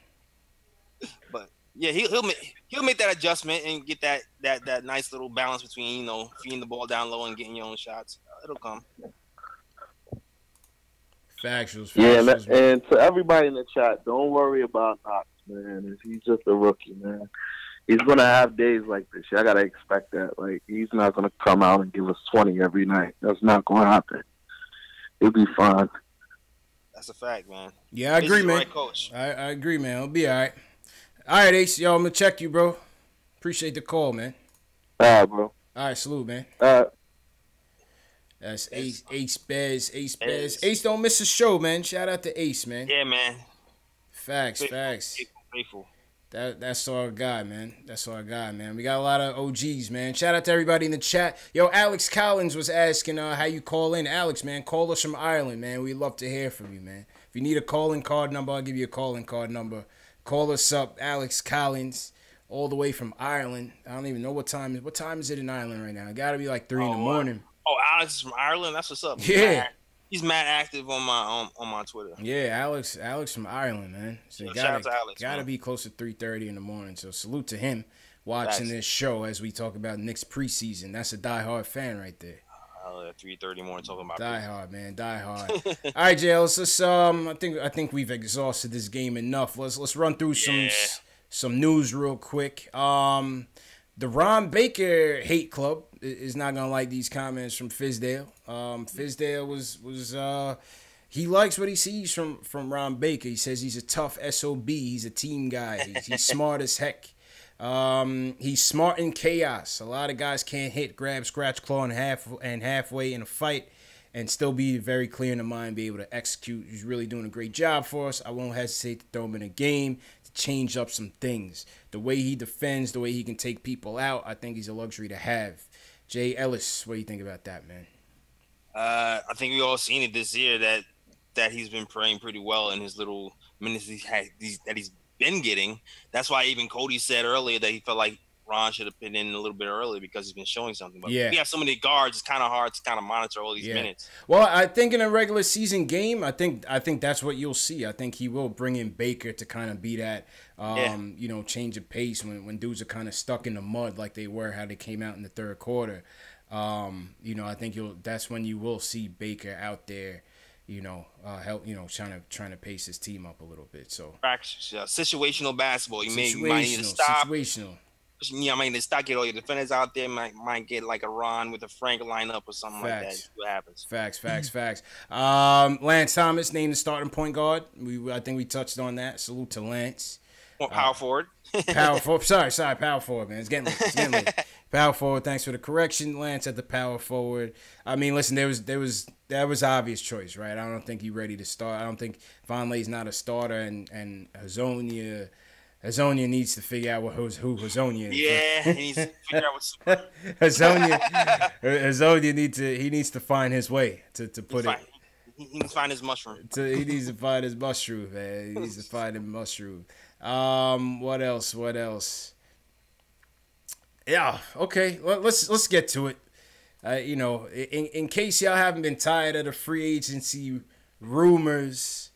Yeah. But yeah, he'll make that adjustment and get that nice little balance between feeding the ball down low and getting your own shots. It'll come.
Factuals.
Yeah, and to everybody in the chat, don't worry about Knox, man. He's just a rookie, man. He's gonna have days like this. Y'all gotta expect that. Like, he's not gonna come out and give us 20 every night. That's not gonna happen. He'll be fine.
That's a fact, man.
Yeah, I agree, man.
Right, coach.
I agree, man. It'll be all right. All right, Ace. Yo, I'm gonna check you, bro. Appreciate the call, man.
All right, bro.
All right, salute, man. That's Ace Bez. Ace don't miss a show, man. Shout out to Ace, man.
Yeah, man.
Facts.
Faithful.
That's our guy, man. We got a lot of OGs, man. Shout out to everybody in the chat. Yo, Alex Collins was asking how you call in. Alex, man, call us from Ireland, man. We'd love to hear from you, man. If you need a calling card number, I'll give you a calling card number. Call us up, Alex Collins, all the way from Ireland. I don't even know what time is it in Ireland right now. It got to be like 3 in the morning.
Oh, Alex is from Ireland. That's what's up.
Yeah.
He's mad active on my Twitter.
Yeah, Alex from Ireland, man. So
shout out to Alex.
Gotta be close to 3:30 in the morning. So salute to him watching this show as we talk about Knicks preseason. That's a diehard fan right there.
3:30 morning talking about
diehard, man, diehard. All right, Jay, let's I think we've exhausted this game enough. Let's run through some news real quick. The Ron Baker hate club is not gonna like these comments from Fizdale. Fizdale was he likes what he sees from Ron Baker. He says he's a tough SOB. He's a team guy. He's smart as heck. He's smart in chaos. A lot of guys can't hit, grab, scratch, claw, and halfway in a fight and still be very clear in the mind, be able to execute. He's really doing a great job for us. I won't hesitate to throw him in a game to change up some things. The way he defends, the way he can take people out, I think he's a luxury to have. Jay Ellis, what do you think about that, man?
I think we all seen it this year that he's been playing pretty well in his little minutes that he's been getting. That's why even Cody said earlier that he felt like Ron should have been in a little bit earlier because he's been showing something. But we have so many guards, it's kind of hard to kind of monitor all these minutes.
Well, I think in a regular season game, I think that's what you'll see. I think he will bring in Baker to kind of be that, change of pace when dudes are kind of stuck in the mud like they were, how they came out in the third quarter. I think that's when you will see Baker out there, help, trying to pace his team up a little bit. So
situational basketball. You might need to stop.
Situational.
I might need to stop, get all your defenders out there. Might get like a Ron with a Frank lineup or something like that. See what happens.
Facts. Lance Thomas named the starting point guard. I think we touched on that. Salute to Lance.
Power forward.
Power forward. Sorry, power forward, man. It's getting late. Power forward. Thanks for the correction, Lance, at the power forward. I mean, listen, that was obvious choice, right? I don't think he's ready to start. I don't think Vonleh's not a starter, and Hazonia needs to figure out who Hazonia is.
Yeah, he needs to figure out what's
Hazonia needs to find his way to put it.
He needs to find his mushroom.
He needs to find his mushroom, man. He needs to find his mushroom. What else? Yeah, okay. Let's get to it. In case y'all haven't been tired of the free agency rumors,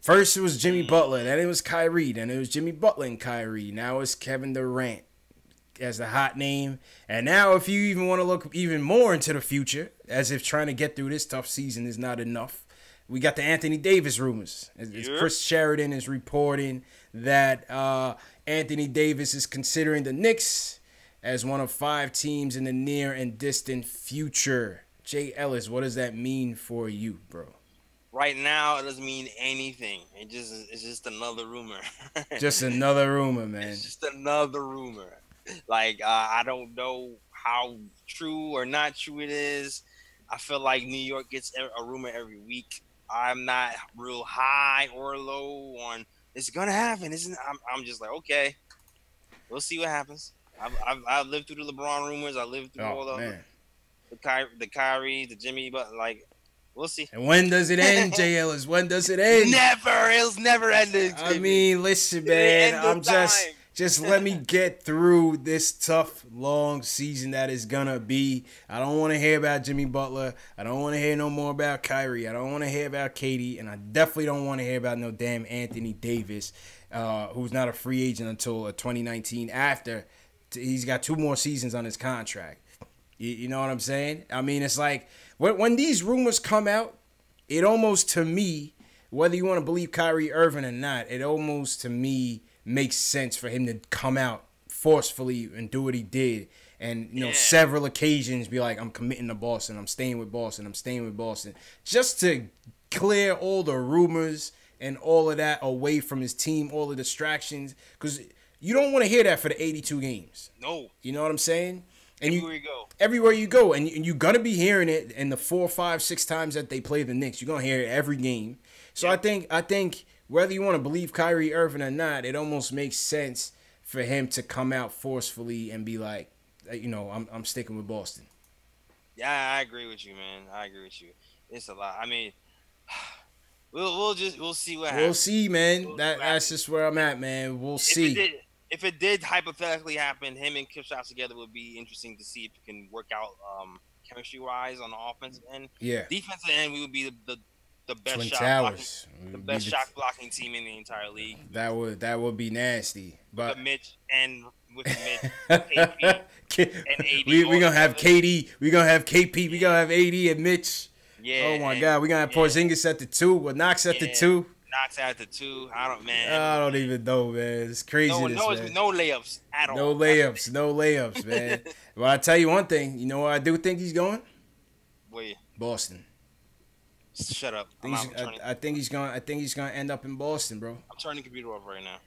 first it was Jimmy Butler, then it was Kyrie, then it was Jimmy Butler and Kyrie. Now it's Kevin Durant as the hot name. And now if you even want to look even more into the future, as if trying to get through this tough season is not enough, we got the Anthony Davis rumors. Chris Sheridan is reporting that Anthony Davis is considering the Knicks as one of 5 teams in the near and distant future. Jay Ellis, what does that mean for you, bro?
Right now, it doesn't mean anything. It's just another rumor.
Just another rumor, man.
It's just another rumor. Like, I don't know how true or not true it is. I feel like New York gets a rumor every week. I'm not real high or low on it's gonna happen, isn't it? I'm just like, okay, we'll see what happens. I've lived through the LeBron rumors. I lived through all the Kyrie, the Jimmy, but like, we'll see.
And when does it end, Jay Ellis? When does it end?
Never. It's never ending.
I mean, listen, man. I'm just let me get through this tough, long season that is gonna be. I don't want to hear about Jimmy Butler. I don't want to hear no more about Kyrie. I don't want to hear about Katie, and I definitely don't want to hear about no damn Anthony Davis, who's not a free agent until 2019. After he's got 2 more seasons on his contract. You know what I'm saying? I mean, it's like when these rumors come out, it almost, to me, whether you want to believe Kyrie Irving or not, it almost, to me, makes sense for him to come out forcefully and do what he did. And, several occasions be like, I'm committing to Boston. I'm staying with Boston. Just to clear all the rumors and all of that away from his team, all the distractions. Because you don't want to hear that for the 82 games.
No.
You know what I'm saying? And
everywhere
you go. And you're going to be hearing it in the 4, 5, 6 times that they play the Knicks. You're going to hear it every game. So I think whether you want to believe Kyrie Irving or not, it almost makes sense for him to come out forcefully and be like, I'm sticking with Boston.
Yeah, I agree with you, man. It's a lot. I mean, we'll see what happens.
We'll see, man. That's just where I'm at, man. We'll see.
If it did hypothetically happen, him and Kipchoge together would be interesting to see if it can work out chemistry-wise on the offensive end.
Yeah.
Defensive end, we would be the best shot blocking team in the entire league.
That would be nasty. But
with Mitch, KP, and AD.
We're gonna have KD. We're gonna have KP. We're gonna have AD and Mitch.
Yeah.
Oh my God. We're gonna have Porzingis at the 2. With Knox at the 2.
Knocks out the 2. I
don't even know, man. It's craziness, man.
No layups at all.
No layups, man. Well, I tell you one thing. You know where I do think he's going?
Wait.
Boston.
Shut up.
I think he's gonna end up in Boston, bro.
I'm turning the computer off right now.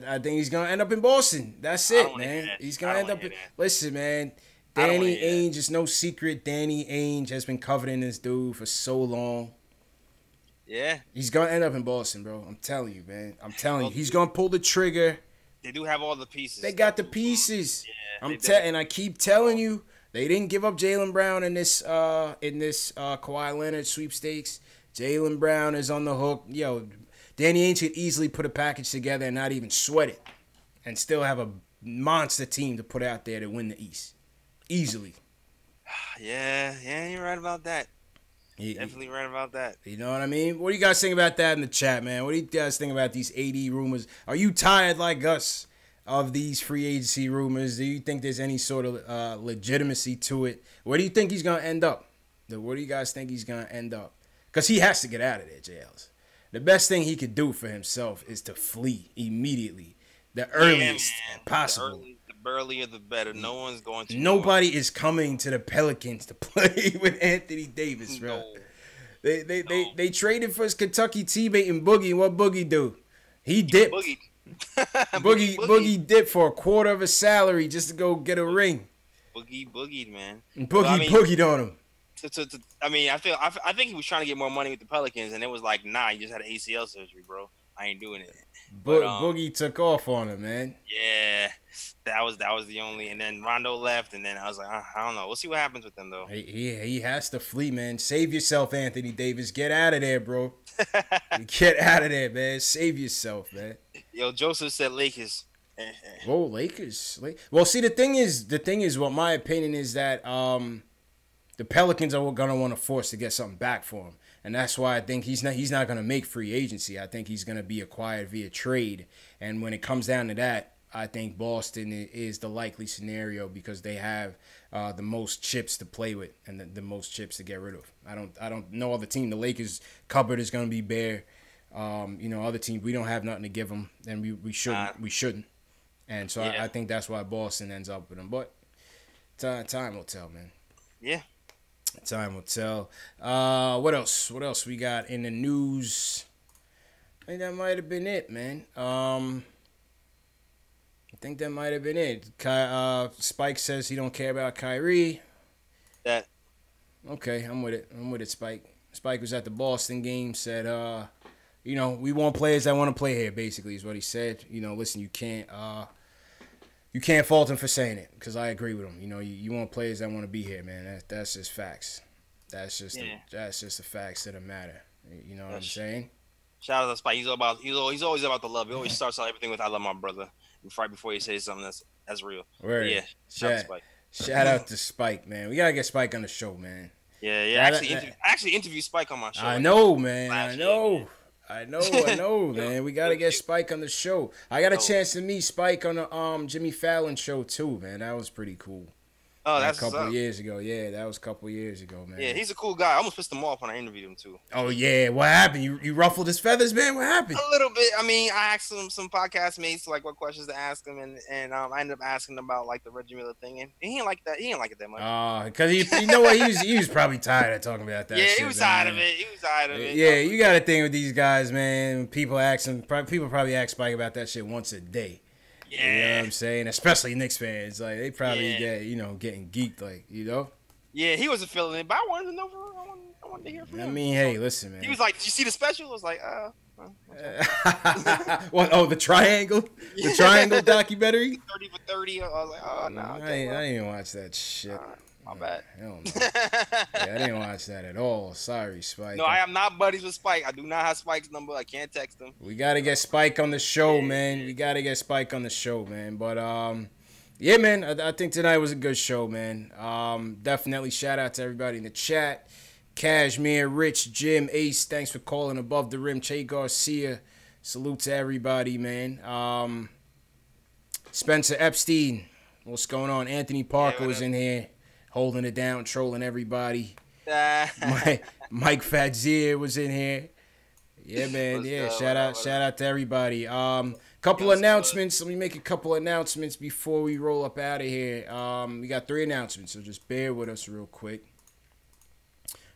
I think he's gonna end up in Boston. That's it, man. He's gonna end up. Listen, man. Danny Ainge is no secret. Danny Ainge has been covering this dude for so long.
Yeah.
He's gonna end up in Boston, bro. I'm telling you, man. I'm telling you, he's gonna pull the trigger.
They do have all the pieces.
They got the pieces. Yeah, and I keep telling you, they didn't give up Jaylen Brown in this Kawhi Leonard sweepstakes. Jaylen Brown is on the hook. Yo, Danny Ainge could easily put a package together and not even sweat it, and still have a monster team to put out there to win the East. Easily.
Yeah, you're right about that. Definitely right about that.
You know what I mean? What do you guys think about that in the chat, man? What do you guys think about these AD rumors? Are you tired like us of these free agency rumors? Do you think there's any sort of legitimacy to it? Where do you think he's going to end up? Where do you guys think he's going to end up? Because he has to get out of there, JLs. The best thing he could do for himself is to flee immediately. The earliest possible.
The earlier the better. No one's going to.
Nobody is coming to the Pelicans to play with Anthony Davis, bro. They traded for his Kentucky teammate and Boogie. What Boogie do? He dipped. Boogie dipped for a quarter of a salary just to go get a ring.
Boogied, man.
And boogied on him.
I think he was trying to get more money with the Pelicans, and it was like, nah, you just had an ACL surgery, bro. I ain't doing it.
But Boogie took off on him, man.
Yeah, that was the only. And then Rondo left, and then I was like, I don't know. We'll see what happens with him, though.
He has to flee, man. Save yourself, Anthony Davis. Get out of there, bro. Get out of there, man. Save yourself, man.
Yo, Joseph said Lakers.
Whoa, Lakers. Well, see, the thing is, what my opinion is that the Pelicans are gonna want to force to get something back for him. And that's why I think he's not going to make free agency. I think he's going to be acquired via trade. And when it comes down to that, I think Boston is the likely scenario because they have the most chips to play with and the most chips to get rid of. I don't know other team. The Lakers cupboard is going to be bare. Other teams, we don't have nothing to give them, and we shouldn't. And so I think that's why Boston ends up with them. But time will tell, man.
Yeah.
Time will tell. What else? What else we got in the news? I think that might have been it, man. I think that might have been it. Spike says he don't care about Kyrie.
That.
Okay, I'm with it, Spike. Spike was at the Boston game, said, we want players that want to play here, basically, is what he said. Listen, you can't fault him for saying it because I agree with him. You want players that want to be here, man. That's just facts. That's just the facts that matter. You know what I'm saying?
Shout out to Spike. He's always about the love. He always starts out everything with "I love my brother" right before he says something that's real.
Word.
Yeah.
Shout out to Spike, man. We gotta get Spike on the show, man.
Yeah. Actually interviewed Spike on my show.
I know, man. I know, man. We gotta get Spike on the show. I got a chance to meet Spike on the Jimmy Fallon show too, man. That was pretty cool.
Oh, that's
a couple years ago. Yeah, that was a couple years ago, man.
Yeah, he's a cool guy. I almost pissed him off when I interviewed him too.
Oh yeah, what happened? You ruffled his feathers, man. What happened?
A little bit. I mean, I asked him some podcast mates like what questions to ask him, and I ended up asking him about like the Reggie Miller thing, and he didn't like that. He didn't like it that much.
Oh, because you know what? He was probably tired of talking about that.
Yeah,
shit,
he was tired of it.
Yeah, you got to think with these guys, man. People probably ask Spike about that shit once a day.
Yeah.
You know what I'm saying? Especially Knicks fans. Like, they probably getting geeked, like,
Yeah, he wasn't feeling it, but I wanted to know. I wanted to hear from him.
I mean, hey, listen, man.
He was like, "Did you see the special?" I was like,
What? Oh, the Triangle? The Triangle documentary?
30 for 30. I was like, oh, no.
I didn't even watch that shit.
My bad.
Hell no. I didn't watch that at all. Sorry, Spike.
No, I am not buddies with Spike. I do not have Spike's number. I can't text him.
We got to get Spike on the show, man. We got to get Spike on the show, man. But, yeah, man, I think tonight was a good show, man. Definitely shout out to everybody in the chat. Cashmere, Rich, Jim, Ace, thanks for calling Above the Rim. Che Garcia, salute to everybody, man. Spencer Epstein, what's going on? Anthony Parker was in here, holding it down, trolling everybody. Mike Fadzier was in here. Yeah, man. Yeah, shout out to everybody. Couple announcements. Let me make a couple announcements before we roll up out of here. We got 3 announcements, so just bear with us real quick.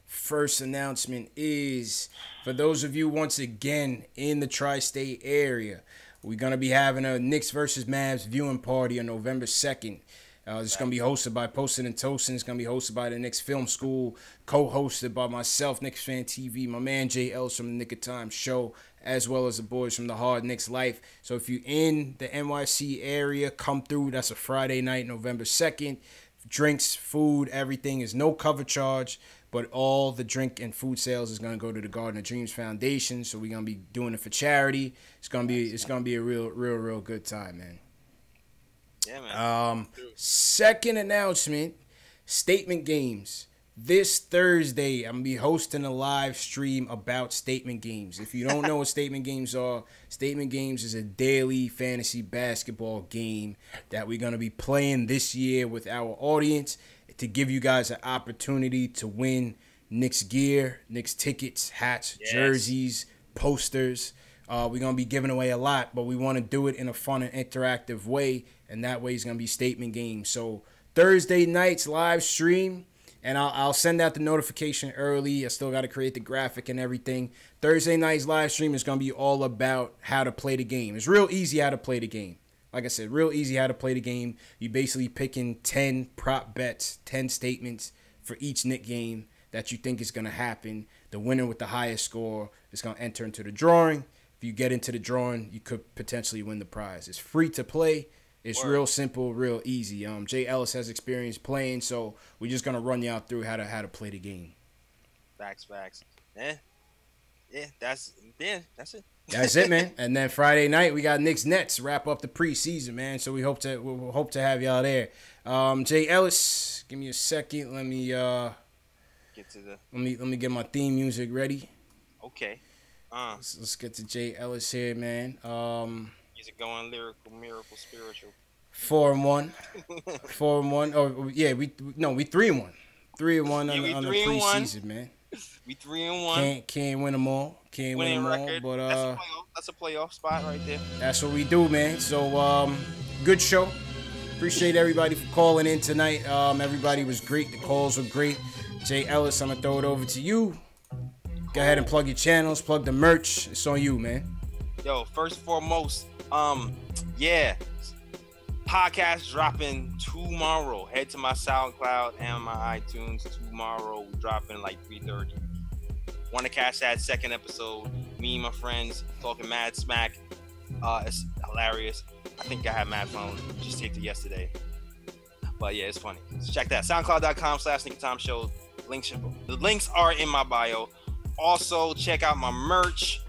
First announcement is for those of you once again in the tri-state area, we're gonna be having a Knicks versus Mavs viewing party on November 2nd. It's going to be hosted by Posted and Toastin'. It's going to be hosted by the Knicks Film School, co-hosted by myself, Knicks Fan TV, my man Jay Ellis from the Nick of Time Show, as well as the boys from the Hard Knicks Life. So if you're in the NYC area, come through. That's a Friday night, November 2nd. Drinks, food, everything is no cover charge, but all the drink and food sales is going to go to the Garden of Dreams Foundation. So we're going to be doing it for charity. It's going to be a real good time, man.
Yeah, man.
Second announcement, Statement Games. This Thursday, I'm going to be hosting a live stream about Statement Games. If you don't know what Statement Games are, Statement Games is a daily fantasy basketball game that we're going to be playing this year with our audience to give you guys an opportunity to win Knicks gear, Knicks tickets, hats, jerseys, posters. We're going to be giving away a lot, but we want to do it in a fun and interactive way, and that way it's going to be Statement Games. So Thursday night's live stream, and I'll send out the notification early. I still got to create the graphic and everything. Thursday night's live stream is going to be all about how to play the game. It's real easy how to play the game. Like I said, real easy how to play the game. You basically picking 10 prop bets, 10 statements for each Knick game that you think is going to happen. The winner with the highest score is going to enter into the drawing. If you get into the drawing, you could potentially win the prize. It's free to play. It's real simple, real easy. Jay Ellis has experience playing, so we're just gonna run y'all through how to play the game.
Facts. Yeah, that's it.
That's it, man. And then Friday night we got Knicks Nets wrap up the preseason, man. So we'll hope to have y'all there. Jay Ellis, give me a second. Let me
get to the.
Let me get my theme music ready.
Okay.
Let's get to Jay Ellis here, man.
Music going lyrical, miracle, spiritual.
4-1. 4-1. Oh yeah, we 3-1. 3-1 on the preseason, man.
We 3-1.
Can't win them all. Can't win them all. But
that's a playoff spot right there.
That's what we do, man. So good show. Appreciate everybody for calling in tonight. Everybody was great. The calls were great. Jay Ellis, I'm gonna throw it over to you. Go ahead and plug your channels, plug the merch. It's on you, man.
Yo, first and foremost, podcast dropping tomorrow. Head to my SoundCloud and my iTunes tomorrow. We dropping like 3:30. Want to catch that second episode? Me and my friends talking mad smack. It's hilarious. I think I had mad fun. Just taped it yesterday. But yeah, it's funny. So check that. SoundCloud.com/NickTimeShow. The links are in my bio. Also, check out my merch.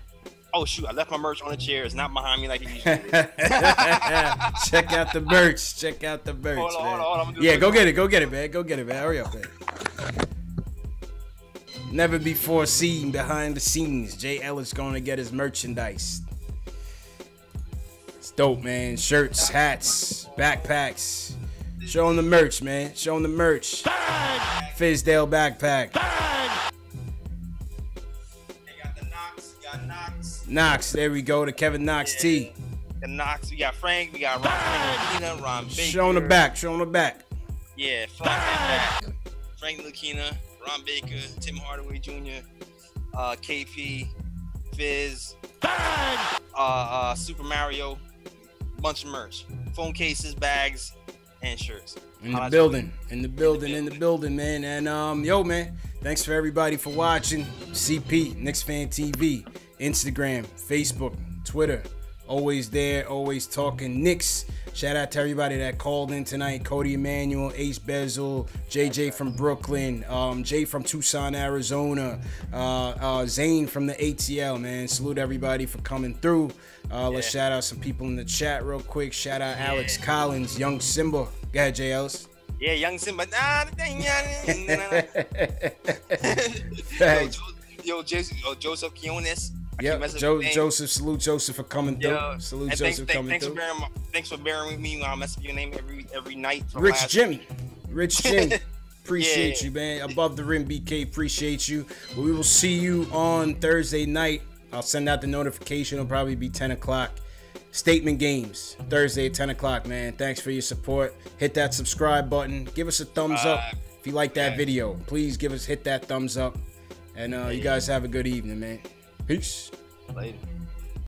Oh, shoot. I left my merch on the chair. It's not behind me like it usually is.
Check out the merch.
Hold on.
Yeah, go get it, man. Hurry up, man. Never before seen behind the scenes. Jay Ellis going to get his merchandise. It's dope, man. Shirts, hats, backpacks. Show them the merch, man. Show them the merch. Fizdale backpack. Knox, there we go, the Kevin Knox tee.
The Knox, we got Frank, we got Ron Baker.
Show on the back.
Yeah, Frank Lucchina, Ron Baker, Tim Hardaway Jr., KP, Fizz, Super Mario, bunch of merch. Phone cases, bags, and shirts.
In the building, man. And yo, man, thanks for everybody for watching. CP, Knicks Fan TV. Instagram, Facebook, Twitter, always there, always talking Knicks. Shout out to everybody that called in tonight. Cody Emanuel, Ace Bezel, JJ from Brooklyn, Jay from Tucson, Arizona, Zane from the ATL, man. Salute everybody for coming through. Let's shout out some people in the chat real quick. Shout out Alex Collins, Young Simba. Go ahead, Jay Ellis.
Yeah, Young Simba. Joseph Quinones.
Yep, Joseph, salute Joseph for coming through. Salute Joseph coming through.
Thanks for bearing with me when I mess up your name every night.
Rich Jim. Appreciate you, man. Above the Rim BK, appreciate you. We will see you on Thursday night. I'll send out the notification. It'll probably be 10 o'clock. Statement Games, Thursday at 10 o'clock, man. Thanks for your support. Hit that subscribe button. Give us a thumbs up if you like that video. Please hit that thumbs up. And you guys have a good evening, man. Peace.
Later.